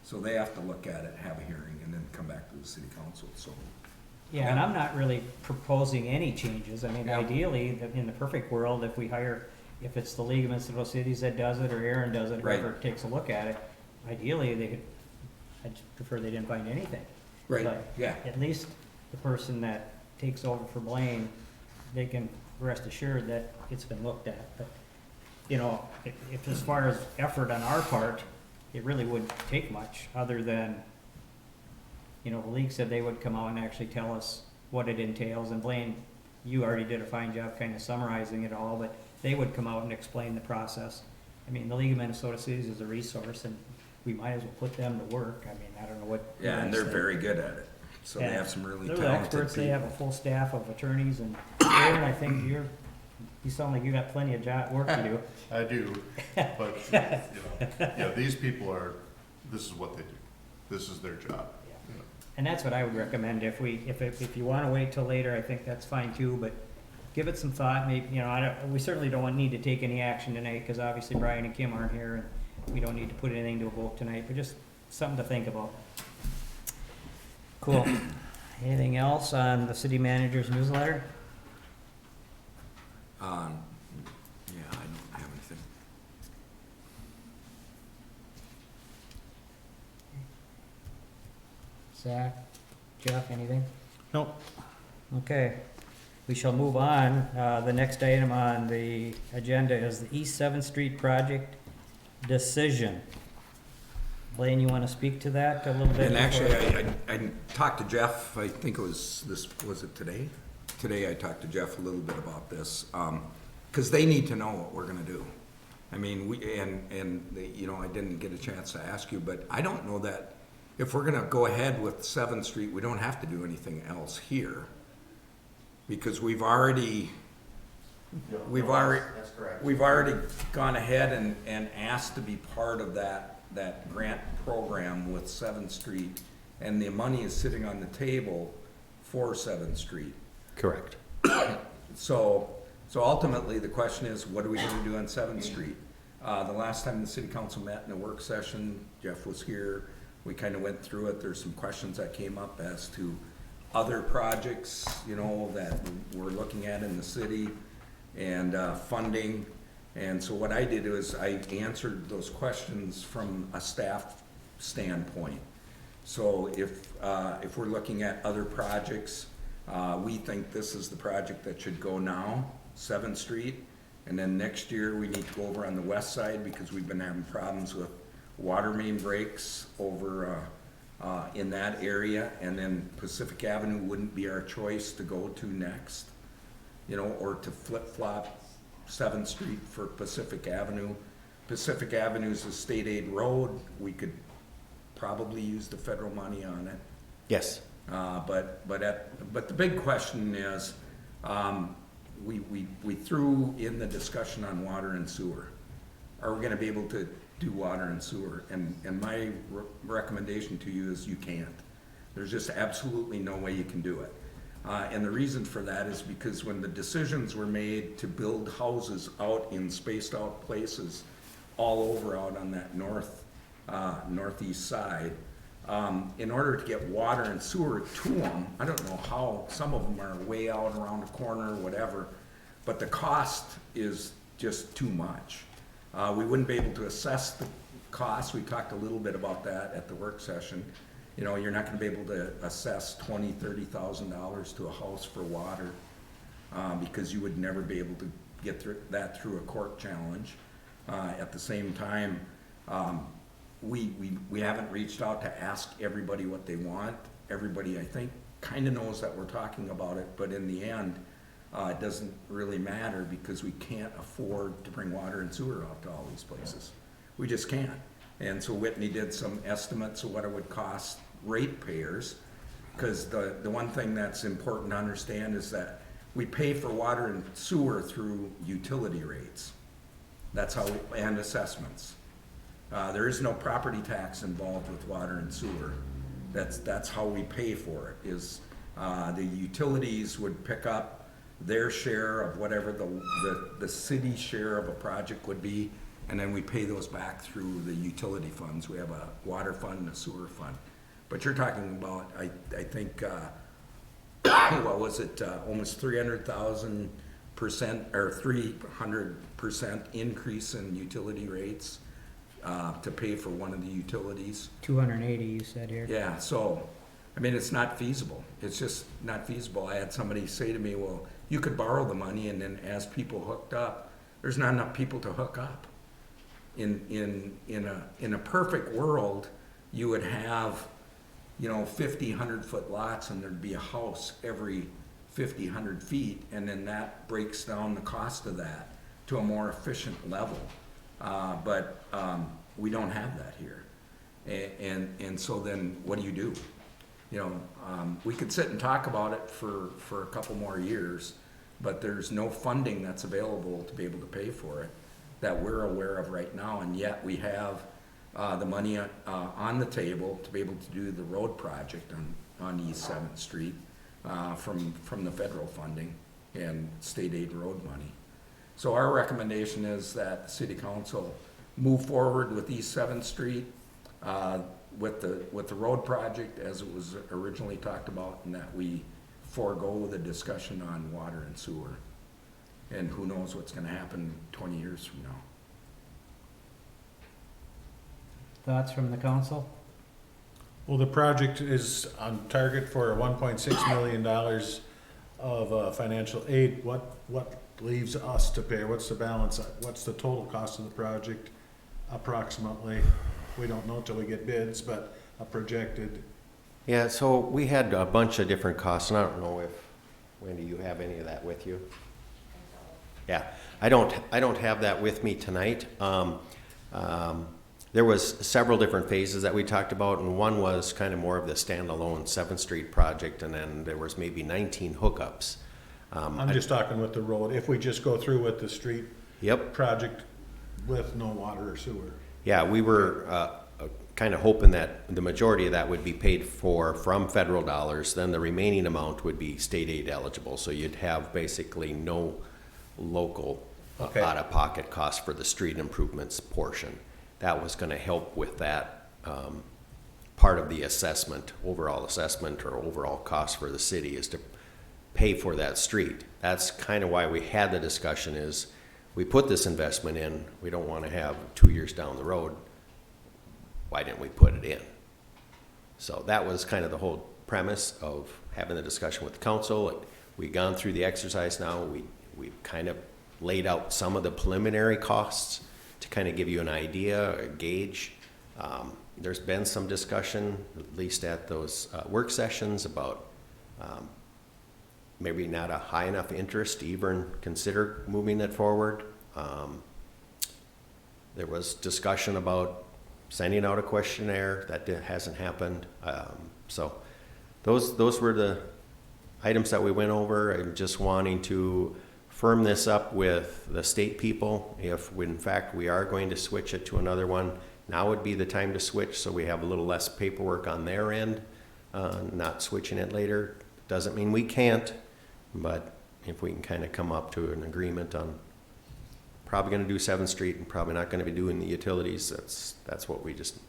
So they have to look at it, have a hearing, and then come back to the city council, so. Yeah, and I'm not really proposing any changes. I mean, Yeah. ideally, in the perfect world, if it's the League of Municipal Cities that does it, or Aaron does it, Right. whoever takes a look at it, ideally, I'd prefer they didn't find anything. Right, But yeah. at least the person that takes over for Blaine, they can rest assured that it's been looked at. But, you know, if as far as effort on our part, it really wouldn't take much, other than, you know, the league said they would come out and actually tell us what it entails, and Blaine, you already did a fine job kind of summarizing it all, but they would come out and explain the process. I mean, the League of Minnesota Cities is a resource, and we might as well put them to work. I mean, I don't know what. you Yeah, and guys they're think. very good at it. So they Yeah. have some really They're talented the experts, they have a people. full staff of attorneys, and Aaron, I think you sound like you got plenty of work to do. I do, but, you know, yeah, these people this is what they do. This is their job. you know. And that's what I would recommend, if you wanna wait till later, I think that's fine too, but give it some thought, maybe, you know, we certainly don't need to take any action tonight, cause obviously Brian and Kim aren't here, and we don't need to put anything to a vote tonight, but just something to think about. Cool. Anything else on the city manager's newsletter? Yeah, I don't have anything. Zach, Jeff, anything? Nope. Okay, we shall move on. The next item on the agenda is the East 7th Street project decision. Blaine, you want to speak to that a little bit? And actually, before- I talked to Jeff, I think it was was it today? Today I talked to Jeff a little bit about this, because they need to know what we're gonna do. I mean, you know, I didn't get a chance to ask you, but I don't know that if we're gonna go ahead with 7th Street, we don't have to do anything else here. Because we've already That's correct. we've already gone ahead and asked to be part of that grant program with 7th Street, and the money is sitting on the table for 7th Street. Correct. So ultimately, the question is, what are we gonna do on 7th Street? The last time the city council met in a work session, Jeff was here, we kinda went through it, there's some questions that came up as to other projects, you know, that we're looking at in the city, and funding. And so what I did was I answered those questions from a staff standpoint. So if we're looking at other projects, we think this is the project that should go now, 7th Street. And then next year, we need to go over on the west side because we've been having problems with water main breaks over in that area. And then Pacific Avenue wouldn't be our choice to go to next, you know, or to flip-flop 7th Street for Pacific Avenue. Pacific Avenue is a state aid road. We could probably use the federal money on it. Yes. But the big question is, we threw in the discussion on water and sewer. Are we gonna be able to do water and sewer? And my recommendation to you is you can't. There's just absolutely no way you can do it. And the reason for that is because when the decisions were made to build houses out in spaced out places all over out on that northeast side, in order to get water and sewer to them, I don't know how, some of them are way out around the corner or whatever, but the cost is just too much. We wouldn't be able to assess the cost. We talked a little bit about that at the work session. You know, you're not gonna be able to assess $20,000, $30,000 to a house for water, because you would never be able to get that through a court challenge. At the same time, we haven't reached out to ask everybody what they want. Everybody, I think, kinda knows that we're talking about it, but in the end, it doesn't really matter because we can't afford to bring water and sewer out to all these places. We just can't. And so Whitney did some estimates of what it would cost ratepayers, because the one thing that's important to understand is that we pay for water and sewer through utility rates. That's how, and assessments. There is no property tax involved with water and sewer. That's how we pay for it, is the utilities would pick up their share of whatever the city share of a project would be, and then we pay those back through the utility funds. We have a water fund and a sewer fund. But you're talking about, I think, what was it, almost 300,000% or 300% increase in utility rates to pay for one of the utilities. 280, you said here. Yeah, so, I mean, it's not feasible. It's just not feasible. I had somebody say to me, well, you could borrow the money, and then as people hooked up, there's not enough people to hook up. In a perfect world, you would have, you know, 50, 100-foot lots, and there'd be a house every 50, 100 feet, and then that breaks down the cost of that to a more efficient level. But we don't have that here. And so then what do you do? You know, we could sit and talk about it for a couple more years, but there's no funding that's available to be able to pay for it that we're aware of right now, and yet we have the money on the table to be able to do the road project on East 7th Street from the federal funding and state aid road money. So our recommendation is that the city council move forward with East 7th Street with the road project as it was originally talked about, and that we forego the discussion on water and sewer. And who knows what's gonna happen 20 years from now. Thoughts from the council? Well, the project is on target for $1.6 million of financial aid. What leaves us to pay? What's the balance? What's the total cost of the project approximately? we don't know till we get bids, but a projected, Yeah, so we had a bunch of different costs, and I don't know if, Wendy, you have any of that with you? Yeah, I don't have that with me tonight. There was several different phases that we talked about, and one was kind of more of the standalone 7th Street project, and then there was maybe 19 hookups. I'm just talking with the road, if we just go through with the street Yep. project with no water or sewer. Yeah, we were kind of hoping that the majority of that would be paid for from federal dollars, then the remaining amount would be state aid eligible, so you'd have basically no local Okay. out-of-pocket cost for the street improvements portion. That was gonna help with that part of the assessment, overall assessment or overall cost for the city is to pay for that street. That's kind of why we had the discussion is, we put this investment in, we don't want to have 2 years down the road, why didn't we put it in? So that was kind of the whole premise of having the discussion with the council. We've gone through the exercise now, we've kind of laid out some of the preliminary costs to kind of give you an idea, a gauge. There's been some discussion, at least at those work sessions, about maybe not a high enough interest to even consider moving it forward. There was discussion about sending out a questionnaire. That hasn't happened. So those were the items that we went over. I'm just wanting to firm this up with the state people. If in fact we are going to switch it to another one, now would be the time to switch so we have a little less paperwork on their end, not switching it later. Doesn't mean we can't, but if we can kind of come up to an agreement on probably going to do 7th Street and probably not going to be doing the utilities, that's what we just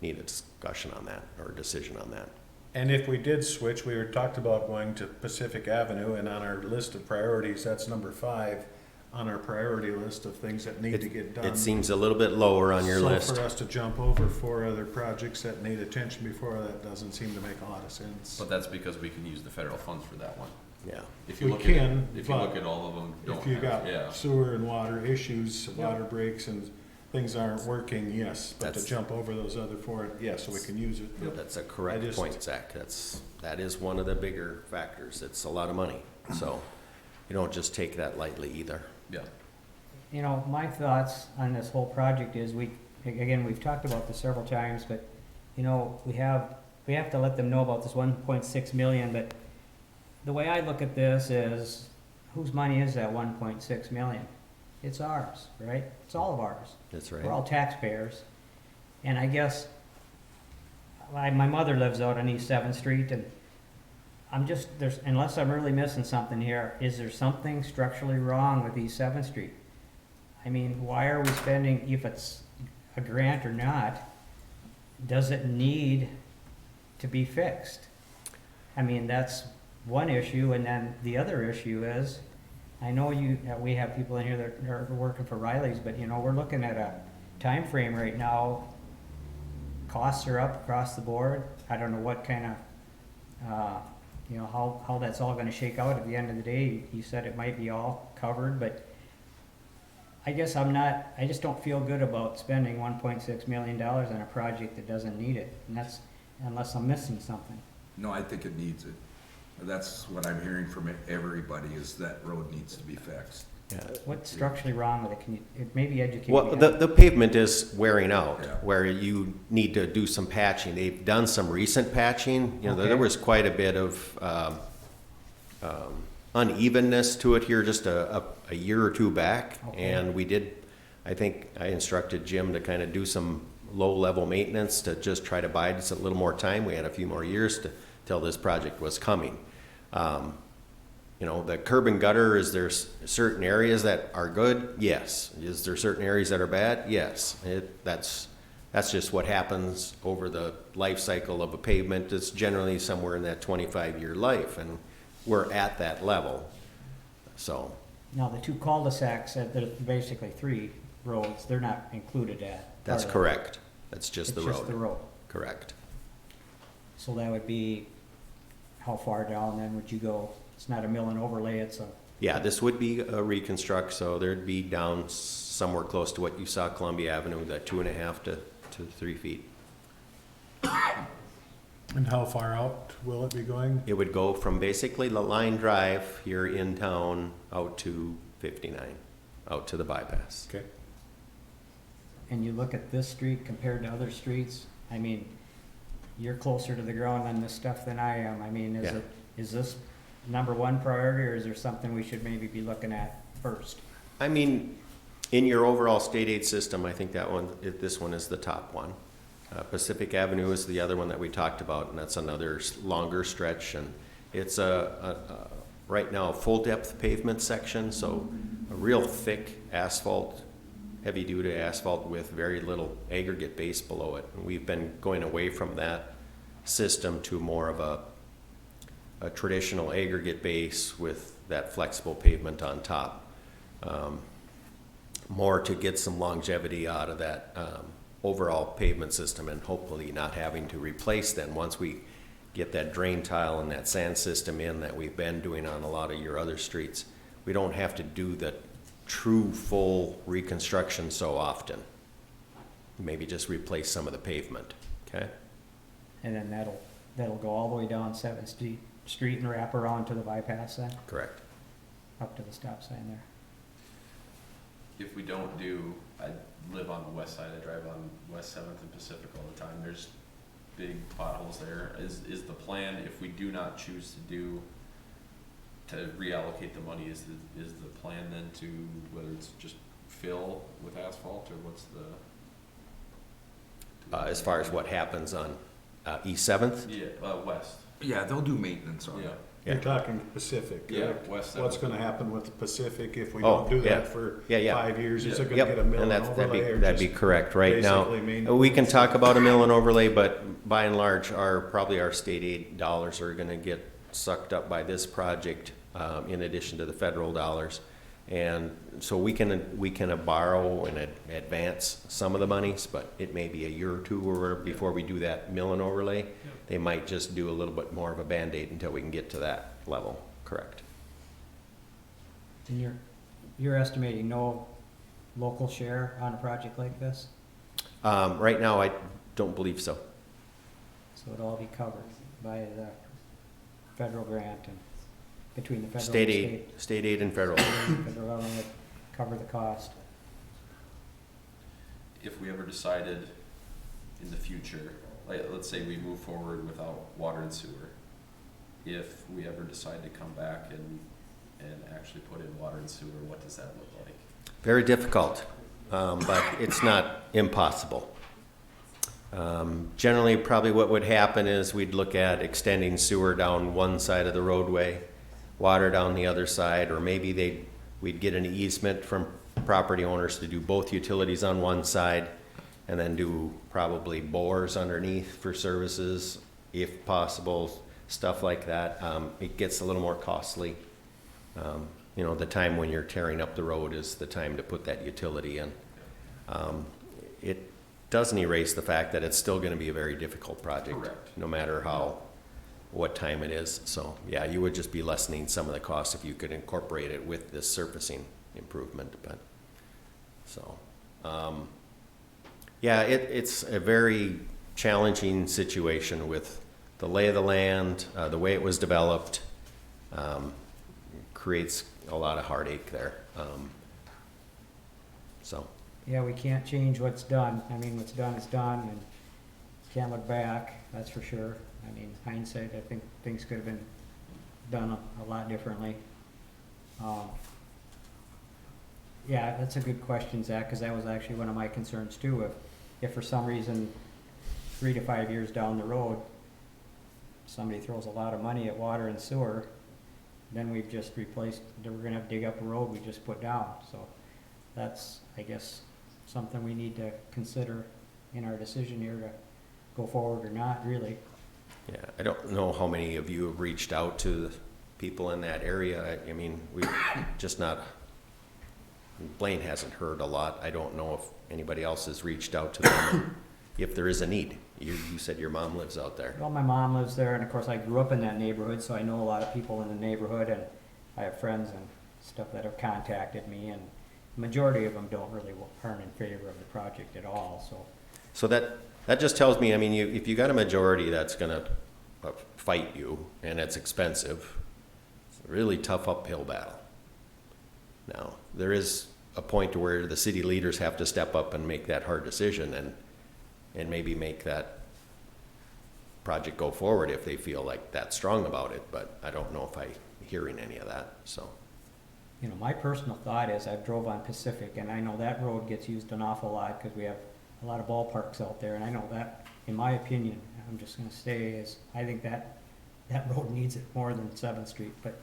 need a discussion on that, or a decision on that. And if we did switch, we were talked about going to Pacific Avenue, and on our list of priorities, that's number 5 on our priority list of things that need to get done. It seems a little bit lower on your list. So for us to jump over 4 other projects that need attention before, that doesn't seem to make a lot of sense. But that's because we can use the federal funds for that one. Yeah. If you We look can, at, if you but look at all of them, don't If you have, got yeah. sewer and water issues, water breaks and things aren't working, yes, but to That's- jump over those other 4, yes, so we can use it. That's a correct I just- point, Zach. That is one of the bigger factors. It's a lot of money. So you don't just take that lightly either. Yeah. You know, my thoughts on this whole project is we've talked about this several times, but, you know, we have to let them know about this 1.6 million, but the way I look at this is, whose money is that 1.6 million? It's ours, right? It's all of ours. That's We're right. all taxpayers. And I guess, my mother lives out on East 7th Street, and unless I'm really missing something here, is there something structurally wrong with East 7th Street? I mean, why are we spending, if it's a grant or not, does it need to be fixed? I mean, that's one issue, and then the other issue is, I know we have people in here that are working for Riley's, but you know, we're looking at a time frame right now. Costs are up across the board. I don't know what kind of, you know, how that's all gonna shake out at the end of the day. You said it might be all covered, but I guess I just don't feel good about spending $1.6 million on a project that doesn't need it, and that's, unless I'm missing something. No, I think it needs it. That's what I'm hearing from everybody, is that road needs to be fixed. Yeah. What's structurally wrong with it? Can you, maybe educate me? Well, on the pavement is wearing out, Yeah. where you need to do some patching. They've done some recent patching. You know, Okay. there was quite a bit of unevenness to it here just a year or two back. Okay. And I think I instructed Jim to kind of do some low-level maintenance to just try to bide us a little more time. We had a few more years till this project was coming. You know, the curb and gutter, is there certain areas that are good? Yes. Is there certain areas that are bad? Yes. That's just what happens over the life cycle of a pavement. It's generally somewhere in that 25-year life, and we're at that level. So, Now, the 2 cul-de-sacs, there's basically 3 roads, they're not included at. that's part of it. correct. That's just the It's just the road. road. Correct. So that would be, how far down then would you go? It's not a mill and overlay, it's a, Yeah, this would be a reconstruct, so there'd be down somewhere close to what you saw Columbia Avenue, that 2.5 to to 3 feet. And how far out will it be going? It would go from basically the line drive here in town out to 59, out to the bypass. Okay. And you look at this street compared to other streets, I mean, you're closer to the ground on this stuff than I am. I mean, Yeah. is this number one priority, or is there something we should maybe be looking at first? I mean, in your overall state aid system, I think this one is the top one. Pacific Avenue is the other one that we talked about, and that's another longer stretch, and it's right now a full depth pavement section, so a real thick asphalt, heavy duty asphalt with very little aggregate base below it. And we've been going away from that system to more of a traditional aggregate base with that flexible pavement on top. More to get some longevity out of that overall pavement system, and hopefully not having to replace then once we get that drain tile and that sand system in that we've been doing on a lot of your other streets. We don't have to do the true full reconstruction so often. Maybe just replace some of the pavement, okay? And then that'll go all the way down 7th Street and wrap around to the bypass then, Correct. up to the stop sign there. If we don't do, I live on the west side, I drive on West 7th and Pacific all the time, there's big potholes there. Is the plan, if we do not choose to reallocate the money, is the plan then to, whether it's just fill with asphalt, or what's the? As far as what happens on East 7th? Yeah, west. Yeah, they'll do maintenance on Yeah. it. Yeah. You're talking Pacific, Yeah, correct? west What's 7th. gonna happen with the Pacific if we Oh, don't do yeah. that for Yeah. 5 years? Is Yeah. it gonna get a mill And and that'd be, overlay or that'd be just correct. Right now, basically maintenance? we can talk about a mill and overlay, but by and large, probably our state aid dollars are gonna get sucked up by this project, in addition to the federal dollars. And so we can borrow and advance some of the monies, but it may be a year or two before we do that mill and overlay. They might just do a little bit more of a Band-Aid until we can get to that level, correct? And you're estimating no local share on a project like this? Right now, I don't believe so. So it'll all be covered by the federal grant and between the federal and State aid and federal. federal government would cover the cost. If we ever decided in the future, like, let's say we move forward without water and sewer, if we ever decide to come back and actually put in water and sewer, what does that look like? Very difficult, but it's not impossible. Generally, probably what would happen is we'd look at extending sewer down one side of the roadway, water down the other side, or maybe we'd get an easement from property owners to do both utilities on one side, and then do probably bores underneath for services, if possible, stuff like that. It gets a little more costly. The time when you're tearing up the road is the time to put that utility in. It doesn't erase the fact that it's still gonna be a very difficult project. Correct. No matter what time it is. So, yeah, you would just be lessening some of the costs if you could incorporate it with this surfacing improvement, but, so, yeah, it's a very challenging situation with the lay of the land, the way it was developed, creates a lot of heartache there. So, Yeah, we can't change what's done. I mean, what's done is done, and can't look back, that's for sure. I mean, hindsight, I think things could have been done a lot differently. Yeah, that's a good question, Zach, because that was actually one of my concerns too. If for some reason, 3 to 5 years down the road, somebody throws a lot of money at water and sewer, then we've just replaced, we're gonna have to dig up a road we just put down. So that's, I guess, something we need to consider in our decision here to go forward or not, really. yeah, I don't know how many of you have reached out to the people in that area. I mean, we've just not, Blaine hasn't heard a lot. I don't know if anybody else has reached out to them, if there is a need. You said your mom lives out there. Well, my mom lives there, and of course I grew up in that neighborhood, so I know a lot of people in the neighborhood, and I have friends and stuff that have contacted me, and the majority of them aren't in favor of the project at all. So So that just tells me, I mean, if you got a majority that's gonna fight you, and it's expensive, it's a really tough uphill battle. Now, there is a point to where the city leaders have to step up and make that hard decision and maybe make that project go forward if they feel like that strong about it, but I don't know if I'm hearing any of that, so. You know, my personal thought is I've drove on Pacific, and I know that road gets used an awful lot because we have a lot of ballparks out there, and I know that, in my opinion, I'm just gonna say is, I think that road needs it more than 7th Street, but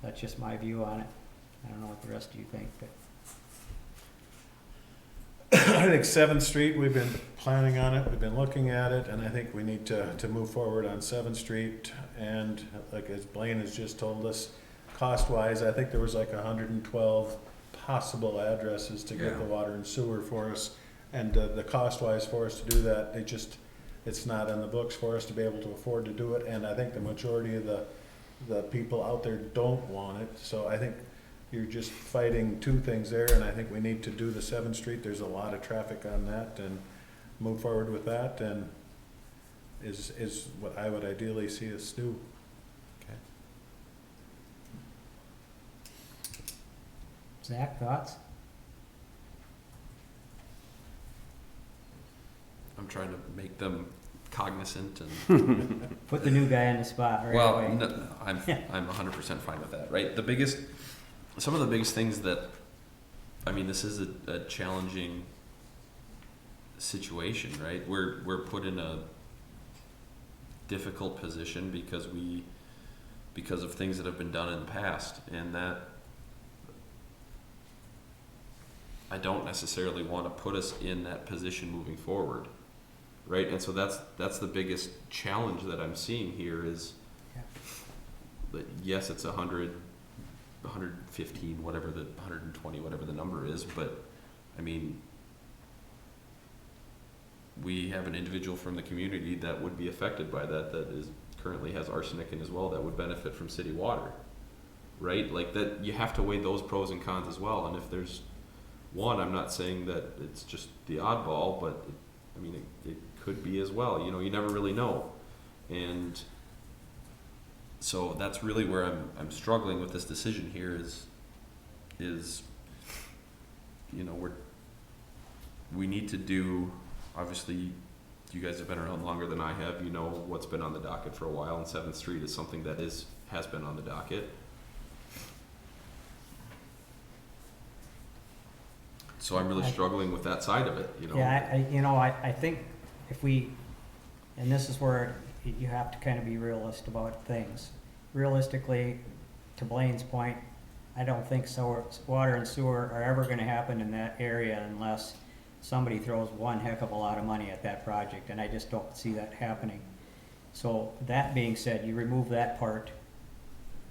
that's just my view on it. I don't know what the rest of you think, but. I think 7th Street, we've been planning on it, we've been looking at it, and I think we need to move forward on 7th Street. And like as Blaine has just told us, cost-wise, I think there was like 112 possible addresses to get Yeah. the water and sewer for us. And the cost-wise for us to do that, it's not in the books for us to be able to afford to do it. And I think the majority of the people out there don't want it. So I think you're just fighting two things there, and I think we need to do the 7th Street. There's a lot of traffic on that, and move forward with that, and is what I would ideally see us do. Zach, thoughts? I'm trying to make them cognizant and Put the new guy on the spot right well, away. no, I'm 100% fine with that, right? Some of the biggest things that, I mean, this is a challenging situation, right? We're put in a difficult position because of things that have been done in the past, and that I don't necessarily want to put us in that position moving forward, right? And so that's the biggest challenge that I'm seeing here is that yes, it's 100, 115, whatever 120, whatever the number is, but I mean, we have an individual from the community that would be affected by that is currently has arsenic in as well, that would benefit from city water, right? Like that, you have to weigh those pros and cons as well. And if there's one, I'm not saying that it's just the oddball, but it could be as well. You know, you never really know. And so that's really where I'm struggling with this decision here is you know, we need to do, obviously you guys have been around longer than I have, you know what's been on the docket for a while, and 7th Street is something that has been on the docket. So I'm really struggling with that side of it, you know. Yeah, I think if we, and this is where you have to kind of be realist about things. Realistically, to Blaine's point, I don't think water and sewer are ever gonna happen in that area unless somebody throws one heck of a lot of money at that project, and I just don't see that happening. So that being said, you remove that part,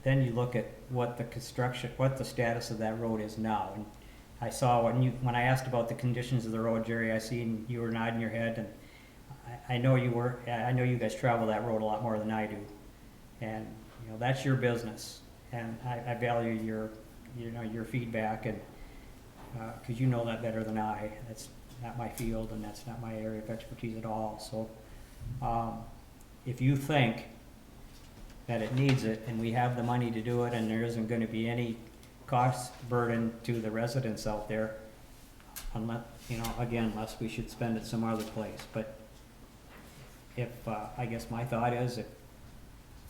then you look at what the status of that road is now. And I saw when I asked about the conditions of the road, Jerry, I seen you were nodding your head, and I know you guys travel that road a lot more than I do. And, you know, that's your business, and I value your feedback, and, cause you know that better than I. That's not my field, and that's not my area of expertise at all. So, if you think that it needs it, and we have the money to do it, and there isn't gonna be any cost burden to the residents out there, unless, unless we should spend it some other place. But if, I guess my thought is, if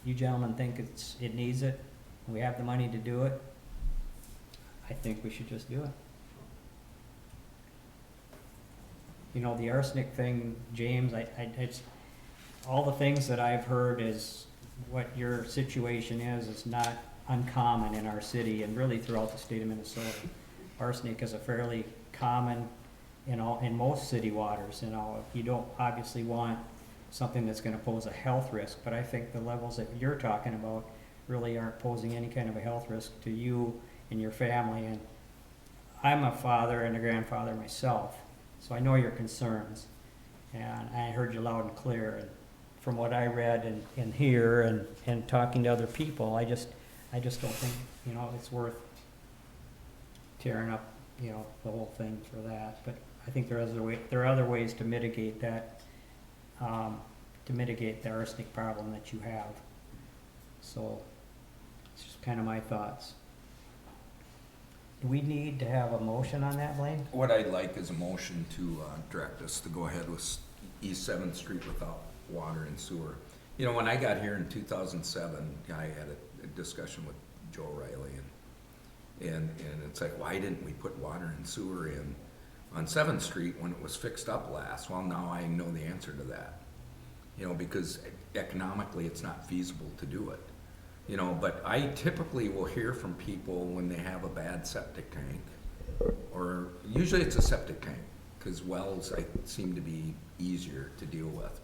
you gentlemen think it needs it, and we have the money to do it, I think we should just do it. You know, the arsenic thing, James, it's, all the things that I've heard is what your situation is not uncommon in our city and really throughout the state of Minnesota. Arsenic is a fairly common, in most city waters. You don't obviously want something that's gonna pose a health risk, but I think the levels that you're talking about really aren't posing any kind of a health risk to you and your family. And I'm a father and a grandfather myself, so I know your concerns, and I heard you loud and clear. And from what I read and hear and talking to other people, I just don't think, it's worth tearing up, the whole thing for that. But I think there are other ways to mitigate that, to mitigate the arsenic problem that you have. So, it's just kind of my thoughts. Do we need to have a motion on that, Blaine? What I'd like is a motion to direct us to go ahead with East Seventh Street without water and sewer. You know, when I got here in 2007, I had a discussion with Joe Riley, and it's like, why didn't we put water and sewer in on 7th Street when it was fixed up last? Well, now I know the answer to that. You know, because economically it's not feasible to do it. You know, but I typically will hear from people when they have a bad septic tank, or usually it's a septic tank, because wells seem to be easier to deal with,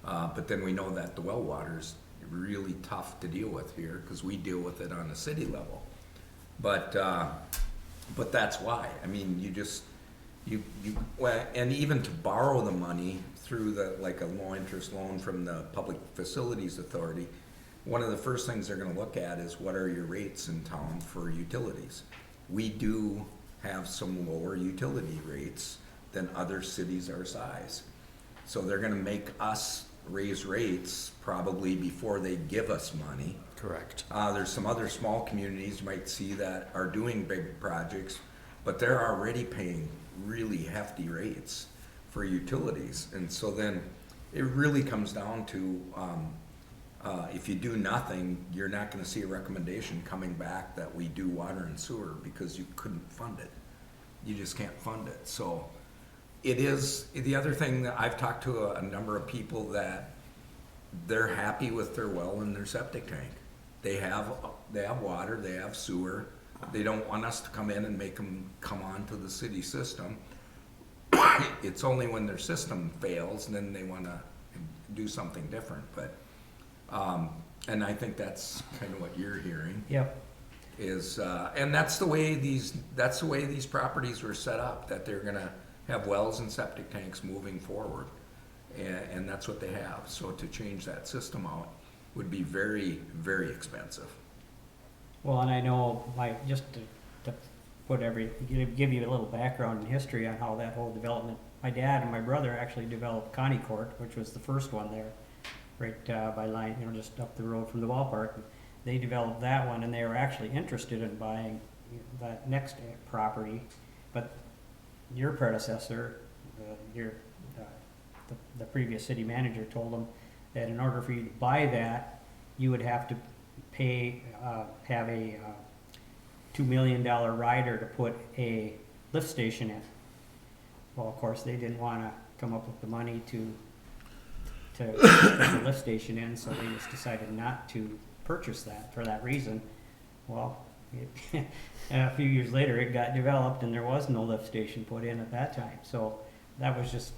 but then we know that the well water's really tough to deal with here, because we deal with it on a city level. But that's why. I mean, well, and even to borrow the money through like a low interest loan from the Public Facilities Authority, one of the first things they're gonna look at is what are your rates in town for utilities. We do have some lower utility rates than other cities our size. So they're gonna make us raise rates probably before they give us money. Correct. There's some other small communities you might see that are doing big projects, but they're already paying really hefty rates for utilities. And so then it really comes down to, if you do nothing, you're not gonna see a recommendation coming back that we do water and sewer, because you couldn't fund it. You just can't fund it. So it is, the other thing that I've talked to a number of people that they're happy with their well and their septic tank. They have water, they have sewer. They don't want us to come in and make them come on to the city system. It's only when their system fails, then they wanna do something different, but, and I think that's kind of what you're hearing. Yep. Is, and that's the way these properties were set up, that they're gonna have wells and septic tanks moving forward. And that's what they have. So to change that system out would be very, very expensive. Well, and I know, just to give you a little background and history on how that whole development, my dad and my brother actually developed Connie Court, which was the first one there, right by line, just up the road from the ballpark. They developed that one, and they were actually interested in buying that next property, but your predecessor, the previous city manager told them that in order for you to buy that, you would have to pay, have a $2 million rider to put a lift station in. Well, of course, they didn't want to come up with the money to put the lift station in, so they just decided not to purchase that for that reason. Well, a few years later, it got developed, and there was no lift station put in at that time. So that was just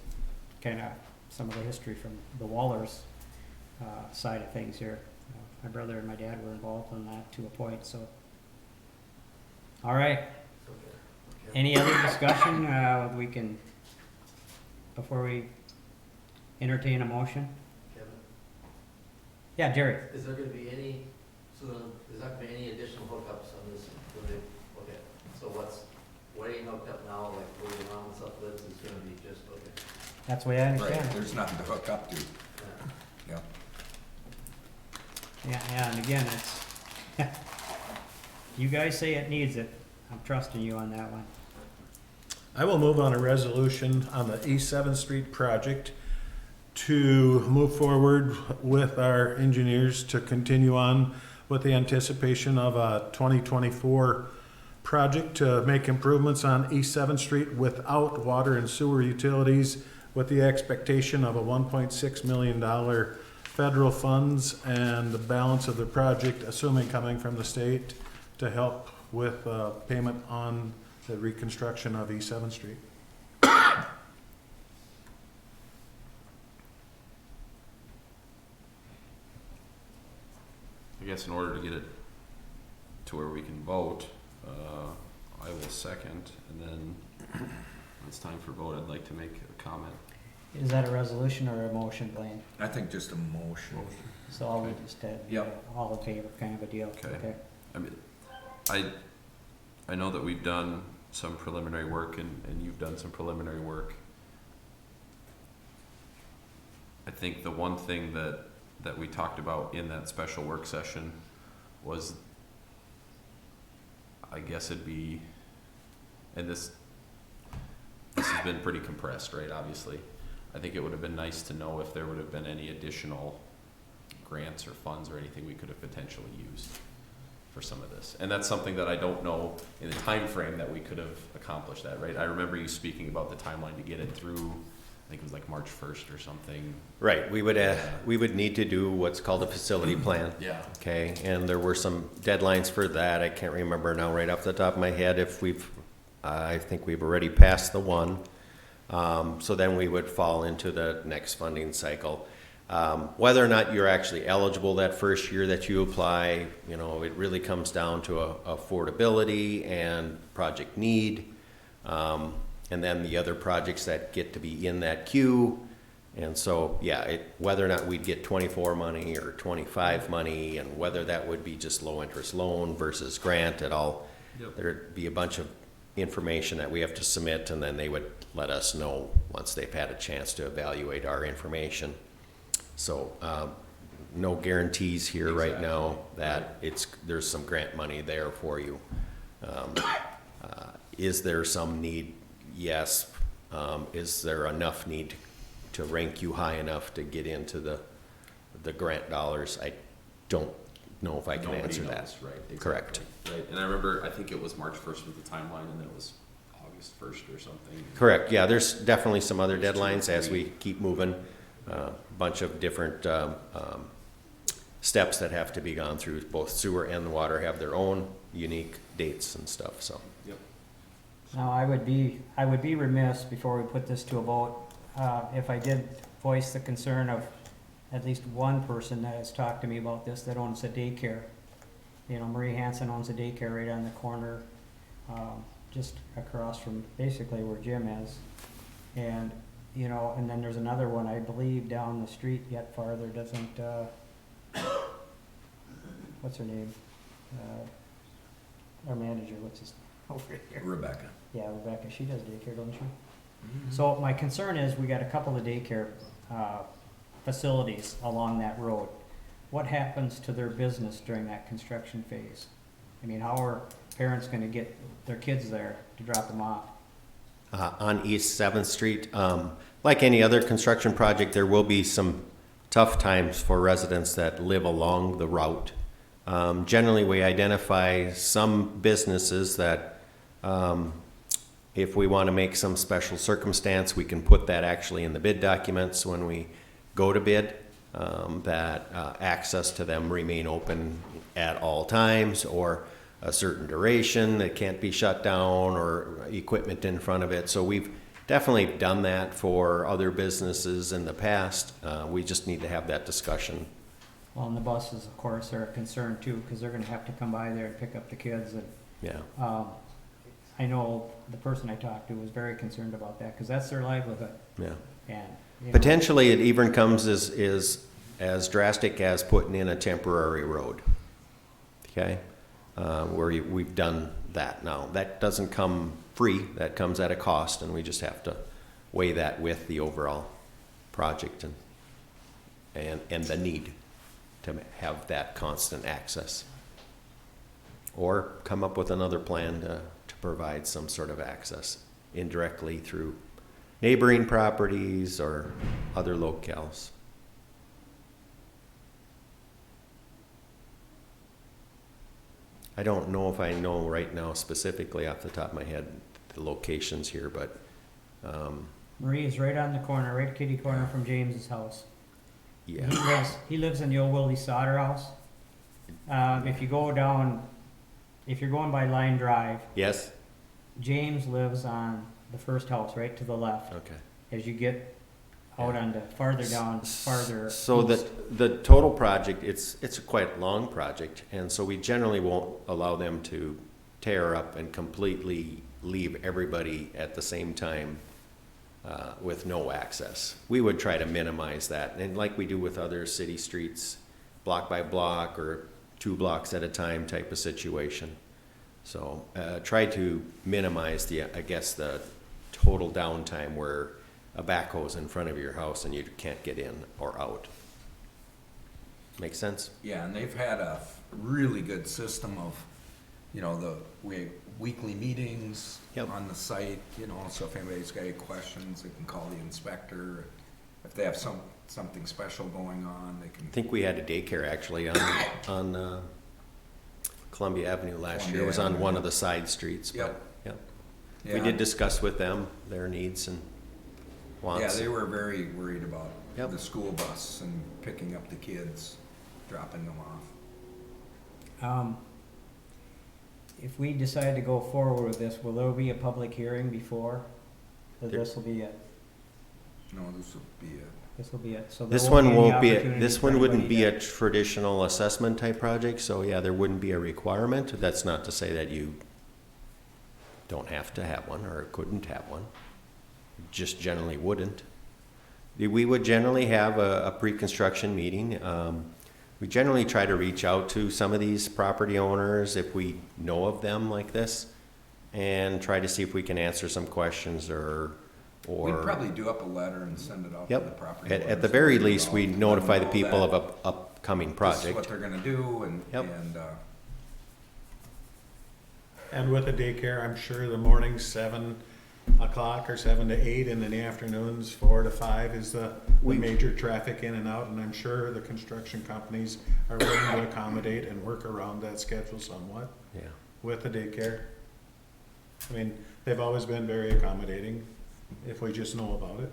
kind of some of the history from the Wallers side of things here. My brother and my dad were involved in that to a point. So, all right. Any other discussion we can, before we entertain a motion? Kevin, Yeah, Jerry. is there gonna be any, there's not gonna be any additional hookups on this, okay, so what ain't hooked up now, like where your mom and stuff lives, is gonna be just, okay. That's the way I Right, understand it. there's nothing to hook up to. Yeah. Yeah. Yeah, and again, it's, you guys say it needs it. I'm trusting you on that one. I will move on a resolution on the East 7th Street project to move forward with our engineers to continue on with the anticipation of a 2024 project to make improvements on East 7th Street without water and sewer utilities, with the expectation of a $1.6 million federal funds and the balance of the project, assuming coming from the state, to help with payment on the reconstruction of East 7th Street. I guess in order to get it to where we can vote, I will second, and then when it's time for vote, I'd like to make a comment. Is that a resolution or a motion, Blaine? I think just a motion. So I'll just have Yep. all in favor kind of a deal. Okay. I mean, I know that we've done some preliminary work, and you've done some preliminary work. I think the one thing that we talked about in that special work session was, I guess it'd be, and this has been pretty compressed, right, obviously. I think it would have been nice to know if there would have been any additional grants or funds or anything we could have potentially used for some of this. And that's something that I don't know in the time frame that we could have accomplished that, right? I remember you speaking about the timeline to get it through, I think it was like March 1st or something. Right, we would need to do what's called a facility plan. Yeah. Okay, and there were some deadlines for that. I can't remember now right off the top of my head if I think we've already passed the one. So then we would fall into the next funding cycle. Whether or not you're actually eligible that first year that you apply, you know, it really comes down to affordability and project need. And then the other projects that get to be in that queue. And so, yeah, whether or not we'd get 24 money or 25 money, and whether that would be just low interest loan versus grant at all, Yep. there'd be a bunch of information that we have to submit, and then they would let us know once they've had a chance to evaluate our information. So, no guarantees here right now that there's some grant money there for you. Is there some need? Yes. Is there enough need to rank you high enough to get into the grant dollars? I don't know if I can Nobody answer knows, that. right? Exactly. Correct. Right, and I remember, I think it was March 1st was the timeline, and then it was August 1st or something. Correct, yeah, there's definitely some other There's 2 or deadlines as 3. we keep moving. Bunch of different steps that have to be gone through. Both sewer and water have their own unique dates and stuff, so. Yep. Now, I would be remiss before we put this to a vote, if I did voice the concern of at least one person that has talked to me about this that owns a daycare. You know, Marie Hansen owns a daycare right on the corner, just across from basically where Jim is. And, you know, and then there's another one, I believe, down the street yet farther, doesn't, what's her name? Our manager, what's his, over here? Rebecca. Yeah, Rebecca, she does daycare, don't she? So my concern is, we got a couple of daycare, facilities along that road. What happens to their business during that construction phase? I mean, how are parents gonna get their kids there to drop them off? On East 7th Street, like any other construction project, there will be some tough times for residents that live along the route. Generally, we identify some businesses that, if we want to make some special circumstance, we can put that actually in the bid documents when we go to bid, that access to them remain open at all times, or a certain duration that can't be shut down, or equipment in front of it. So we've definitely done that for other businesses in the past. We just need to have that discussion. Well, and the buses, of course, are a concern too, because they're gonna have to come by there and pick up the kids. And Yeah, I know the person I talked to was very concerned about that, because that's their livelihood. yeah. And, you know, Potentially, it even comes as drastic as putting in a temporary road. Okay? We've done that now. That doesn't come free, that comes at a cost, and we just have to weigh that with the overall project and the need to have that constant access. Or come up with another plan to provide some sort of access indirectly through neighboring properties or other locales. I don't know if I know right now specifically off the top of my head the locations here, but Marie is right on the corner, right kitty corner from James's house. yeah. He lives in the old Willie Sauter house. If you go down, if you're going by Line Drive, Yes? James lives on the first house, right to the left. Okay. As you get out on the farther down, farther So east. the total project, it's a quite long project, and so we generally won't allow them to tear up and completely leave everybody at the same time with no access. We would try to minimize that, and like we do with other city streets, block by block or 2 blocks at a time type of situation. So try to minimize I guess, the total downtime where a backhoe's in front of your house and you can't get in or out. Make sense? Yeah, and they've had a really good system of, you know, weekly meetings Yep. on the site, you know, so if anybody's got any questions, they can call the inspector. If they have something special going on, they can. I think we had a daycare actually on Columbia Avenue last year. It was on Columbia one Avenue. of the side streets. But, Yep. yep. Yeah. We did discuss with them their needs and wants. Yeah, they were very worried about Yep. the school bus and picking up the kids, dropping them off. If we decide to go forward with this, will there be a public hearing before? Or There- this will be it? No, this will be a. This will be it. So there This one any won't be, opportunity this for one wouldn't anybody be to- a traditional assessment type project, so yeah, there wouldn't be a requirement. That's not to say that you don't have to have one or couldn't have one. Just generally wouldn't. We would generally have a pre-construction meeting. We generally try to reach out to some of these property owners if we know of them like this and try to see if we can answer some questions or. We'd probably do up a letter and send it out to the Yep. property. At the owners. very least, we Let them notify the know people that of a upcoming This is project. what they're gonna do Yep. And with the daycare, I'm sure the mornings 7 o'clock or 7 to 8, and then the afternoons 4 to 5 is the major traffic in and out. And I'm sure the construction companies are willing to accommodate and work around that schedule somewhat Yeah. with the daycare. I mean, they've always been very accommodating if we just know about it.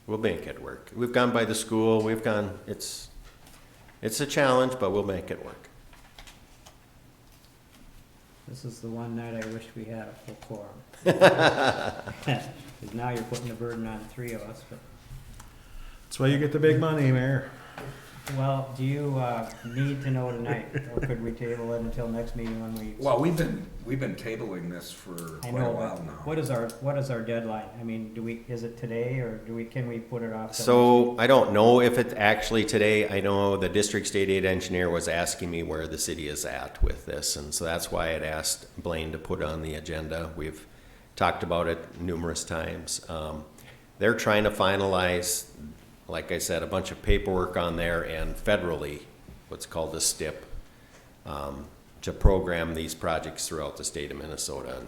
We'll make it work. We've gone by the school, it's a challenge, but we'll make it work. This is the one night I wish we had a full quorum. 'Cause now you're putting the burden on 3 of us, but. That's why you get the big money, Mayor. Well, do you need to know tonight, or could we table it until next meeting when we? Well, we've been tabling this for I quite a know, while but now. what is our deadline? I mean, is it today, or can we put it off? till So I don't know if it's actually today. I know the district state aid engineer was asking me where the city is at with this, and so that's why I'd asked Blaine to put on the agenda. We've talked about it numerous times. They're trying to finalize, like I said, a bunch of paperwork on there and federally, what's called the STIP, to program these projects throughout the state of Minnesota, and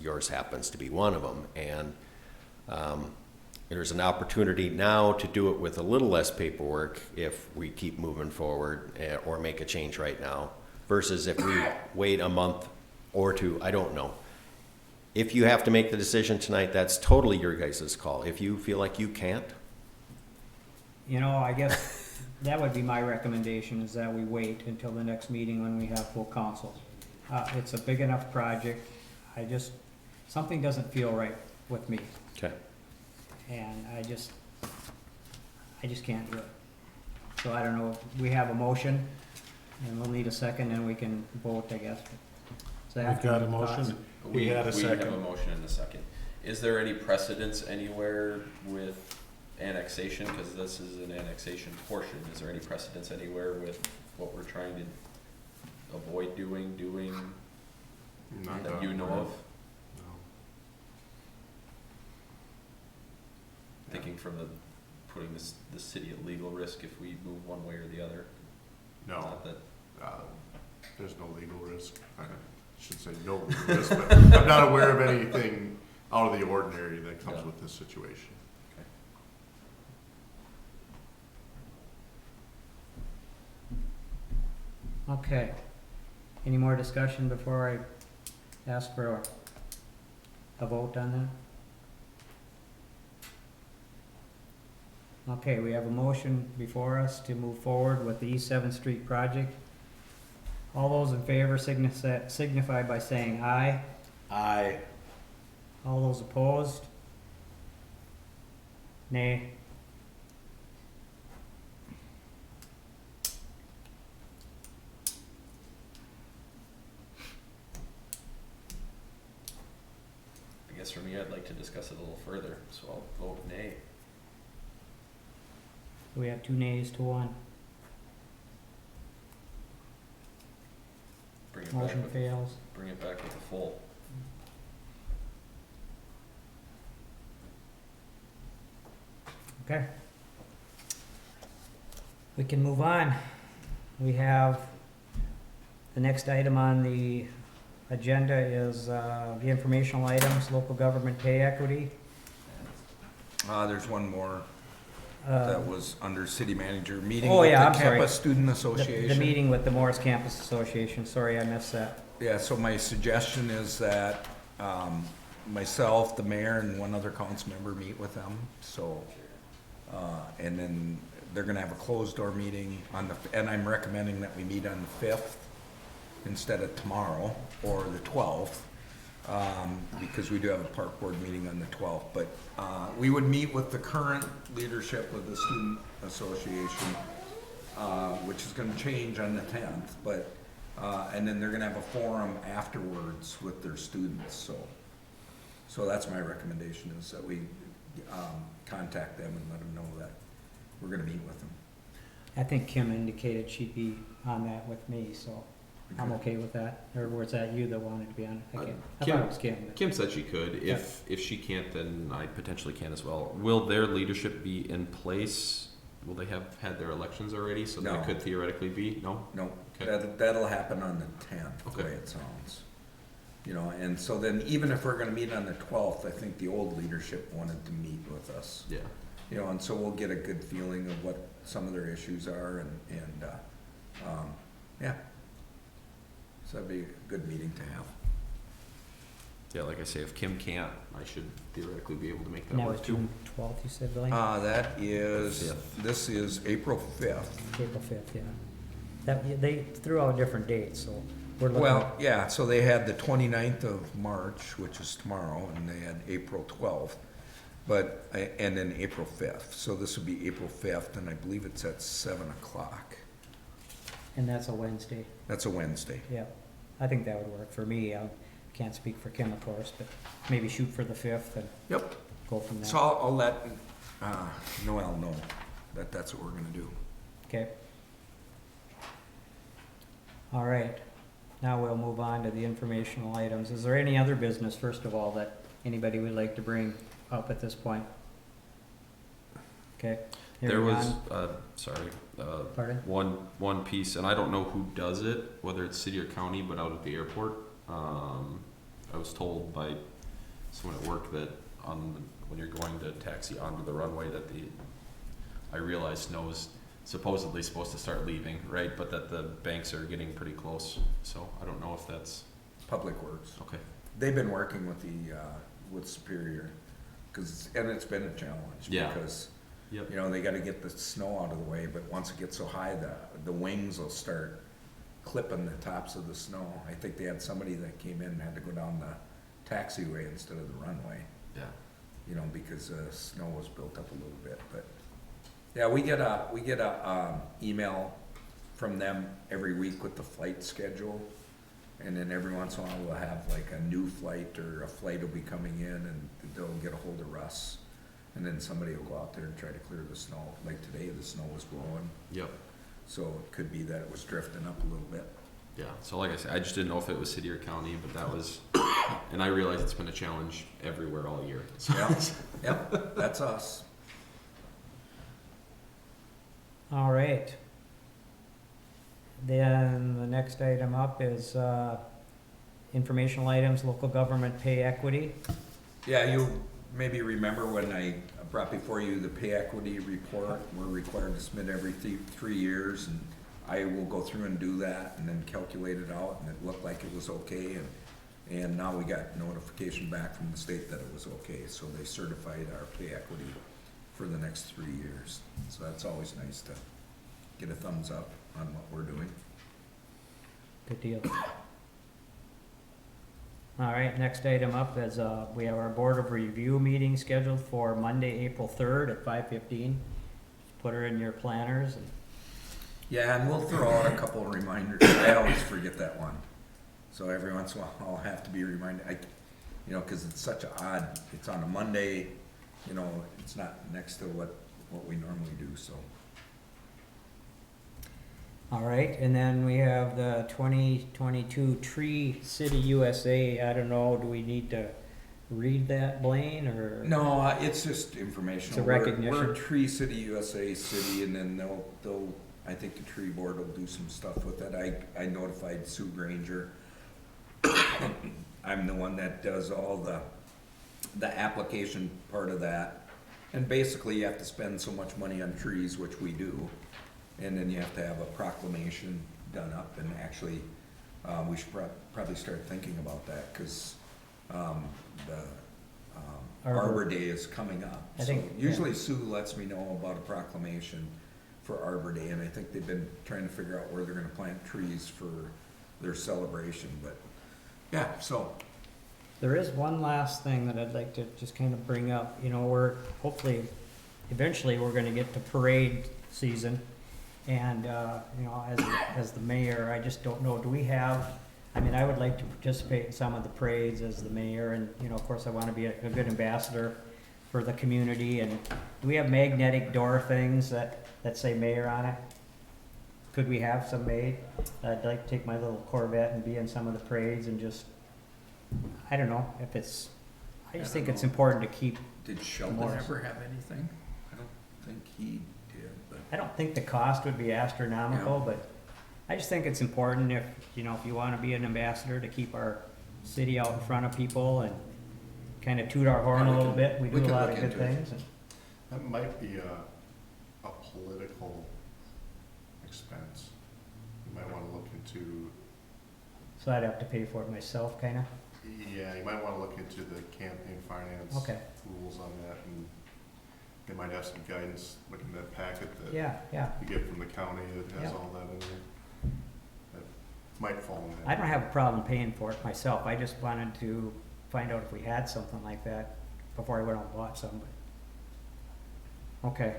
yours happens to be one of them. And there's an opportunity now to do it with a little less paperwork if we keep moving forward or make a change right now, versus if we wait a month or two. I don't know. If you have to make the decision tonight, that's totally your guys' call. If you feel like you can't, I guess that would be my recommendation, is that we wait until the next meeting when we have full council. It's a big enough project. Something doesn't feel right with me, okay. and I just can't do it. So I don't know, we have a motion, and we'll need a second, and we can vote, I guess. We've got a motion. We had a have a second. motion and a second. Is there any precedence anywhere with annexation, because this is an annexation portion? Is there any precedence anywhere with what we're trying to avoid doing that you know of? Thinking from putting the city at legal risk if we move one way or the other. No, Not that there's no legal risk. I should say no legal risk, but I'm not aware of anything out of the ordinary that comes Yeah. with this situation. Okay. Any more discussion before I ask for a vote on that? Okay, we have a motion before us to move forward with the East 7th Street project. All those in favor signify by saying aye. Aye. All those opposed? Nay. I guess for me, I'd like to discuss it a little further, so I'll vote nay. We have 2 nays to 1. Bring it back Motion with, fails. bring it back with the full. Okay. We can move on. We have, the next item on the agenda is the informational items, local government pay equity. There's one more Uh, that was under city manager, meeting Oh, with yeah, the I'm sorry. Campus Student The Association. meeting with the Morris Campus Association, sorry, I missed that. Yeah, so my suggestion is that, myself, the mayor, and one other council member meet with them, so, and then they're gonna have a closed door meeting on the, and I'm recommending that we meet on the 5th instead of tomorrow, or the 12th, because we do have a park board meeting on the 12th, but, we would meet with the current leadership of the student association, which is gonna change on the 10th, but, and then they're gonna have a forum afterwards with their students, so that's my recommendation, is that we, contact them and let them know that we're gonna meet with them. I think Kim indicated she'd be on that with me, so I'm okay with that. Or was that you that wanted to be on it? I thought it was Kim. but- Kim said she could. If she can't, then I potentially can as well. Will their leadership be in place? Will they have had their elections already, so No. that could theoretically be? No? No, Okay. that'll happen on the 10th, the Okay. way it sounds. You know, and so then even if we're gonna meet on the 12th, I think the old leadership wanted to meet with us. Yeah. You know, and so we'll get a good feeling of what some of their issues are and, yeah. So that'd be a good meeting to have. Yeah, like I say, if Kim can't, I should theoretically be able to make that And that work was too. June 12th, you said, Billy? That is, Fifth. this is April 5th. April 5th, yeah. That, they threw out different dates, so we're looking Well, at, yeah, so they had the 29th of March, which is tomorrow, and they had April 12th, but, and then April 5th. So this would be April 5th, and I believe it's at 7 o'clock. and that's a Wednesday, That's a Wednesday. yeah. I think that would work for me. I can't speak for Kim, of course, but maybe shoot for the 5th and Yep. go from there. So I'll let Noel know that that's what we're gonna do. Okay. All right, now we'll move on to the informational items. Is there any other business, first of all, that anybody would like to bring up at this point? Okay. There hearing was, none. Pardon? one piece, and I don't know who does it, whether it's city or county, but out at the airport, I was told by someone at work that when you're going to taxi onto the runway, that I realize snow is supposedly supposed to start leaving, right? But that the banks are getting pretty close, so I don't know if that's, Public Works. okay. They've been working with with Superior, and it's been a challenge. Yeah. Because, Yep. you know, they gotta get the snow out of the way, but once it gets so high, the wings will start clipping the tops of the snow. I think they had somebody that came in and had to go down the taxiway instead of the runway, Yeah. you know, because snow was built up a little bit, but, yeah, we get a email from them every week with the flight schedule, and then every once in a while we'll have like a new flight, or a flight will be coming in, and they'll get a hold of Russ, and then somebody will go out there and try to clear the snow. Like today, the snow was blowing, Yep. so it could be that it was drifting up a little bit. Yeah, so like I said, I just didn't know if it was city or county, but that was, and I realize it's been a challenge everywhere all year. So Yep, that's us. All right. Then the next item up is informational items, local government pay equity. Yeah, you maybe remember when I brought before you the pay equity report. We're required to submit every 3 years, and I will go through and do that and then calculate it out, and it looked like it was okay, and now we got notification back from the state that it was okay, so they certified our pay equity for the next 3 years. So that's always nice to get a thumbs up on what we're doing. Good deal. All right, next item up is, we have our Board of Review meeting scheduled for Monday, April 3rd at 5:15. Put her in your planners. And Yeah, and we'll throw out a couple of reminders. I always forget that one. So every once in a while, I'll have to be reminded, you know, cause it's such a odd, it's on a Monday, you know, it's not next to what we normally do, so. All right, and then we have the 2022 Tree City USA. I don't know, do we need to read that, Blaine, or? No, it's just informational. It's a We're- recognition. We're a Tree City USA city, and then they'll, I think the tree board will do some stuff with that. I notified Sue Granger. I'm the one that does all the application part of that. And basically, you have to spend so much money on trees, which we do. And then you have to have a proclamation done up, and actually, we should probably start thinking about that, cause, the Arbor Day is coming up. I think, So usually Sue lets me know about a proclamation for Arbor Day, and I think they've been trying to figure out where they're gonna plant trees for their celebration, but, yeah, so. There is one last thing that I'd like to just kind of bring up. You know, we're hopefully, eventually, we're gonna get to parade season. And, you know, as the mayor, I just don't know, do we have, I mean, I would like to participate in some of the parades as the mayor, and, you know, of course, I wanna be a good ambassador for the community, and do we have magnetic door things that say mayor on it? Could we have some made? I'd like to take my little Corvette and be in some of the parades and just, I don't know, if it's, I just think it's important to keep, Did Sheldon Morris. ever have anything? I don't think he did, but. I don't think the cost would be astronomical, but I just think it's important if, you know, if you wanna be an ambassador, to keep our city out in front of people and kinda toot our horn a little bit. We do we a can lot of look good into it. things. and- That might be a political expense. You might wanna look into, So I'd have to pay for it myself, kinda. yeah, you might wanna look into the campaign finance Okay, rules on that, and they might have some guidance, looking at that packet that yeah, yeah. you get from the county that has Yeah. all that in there. That might fall in that. I don't have a problem paying for it myself. I just wanted to find out if we had something like that before I went out and bought some. But okay.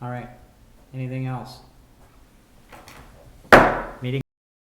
All right. Anything else?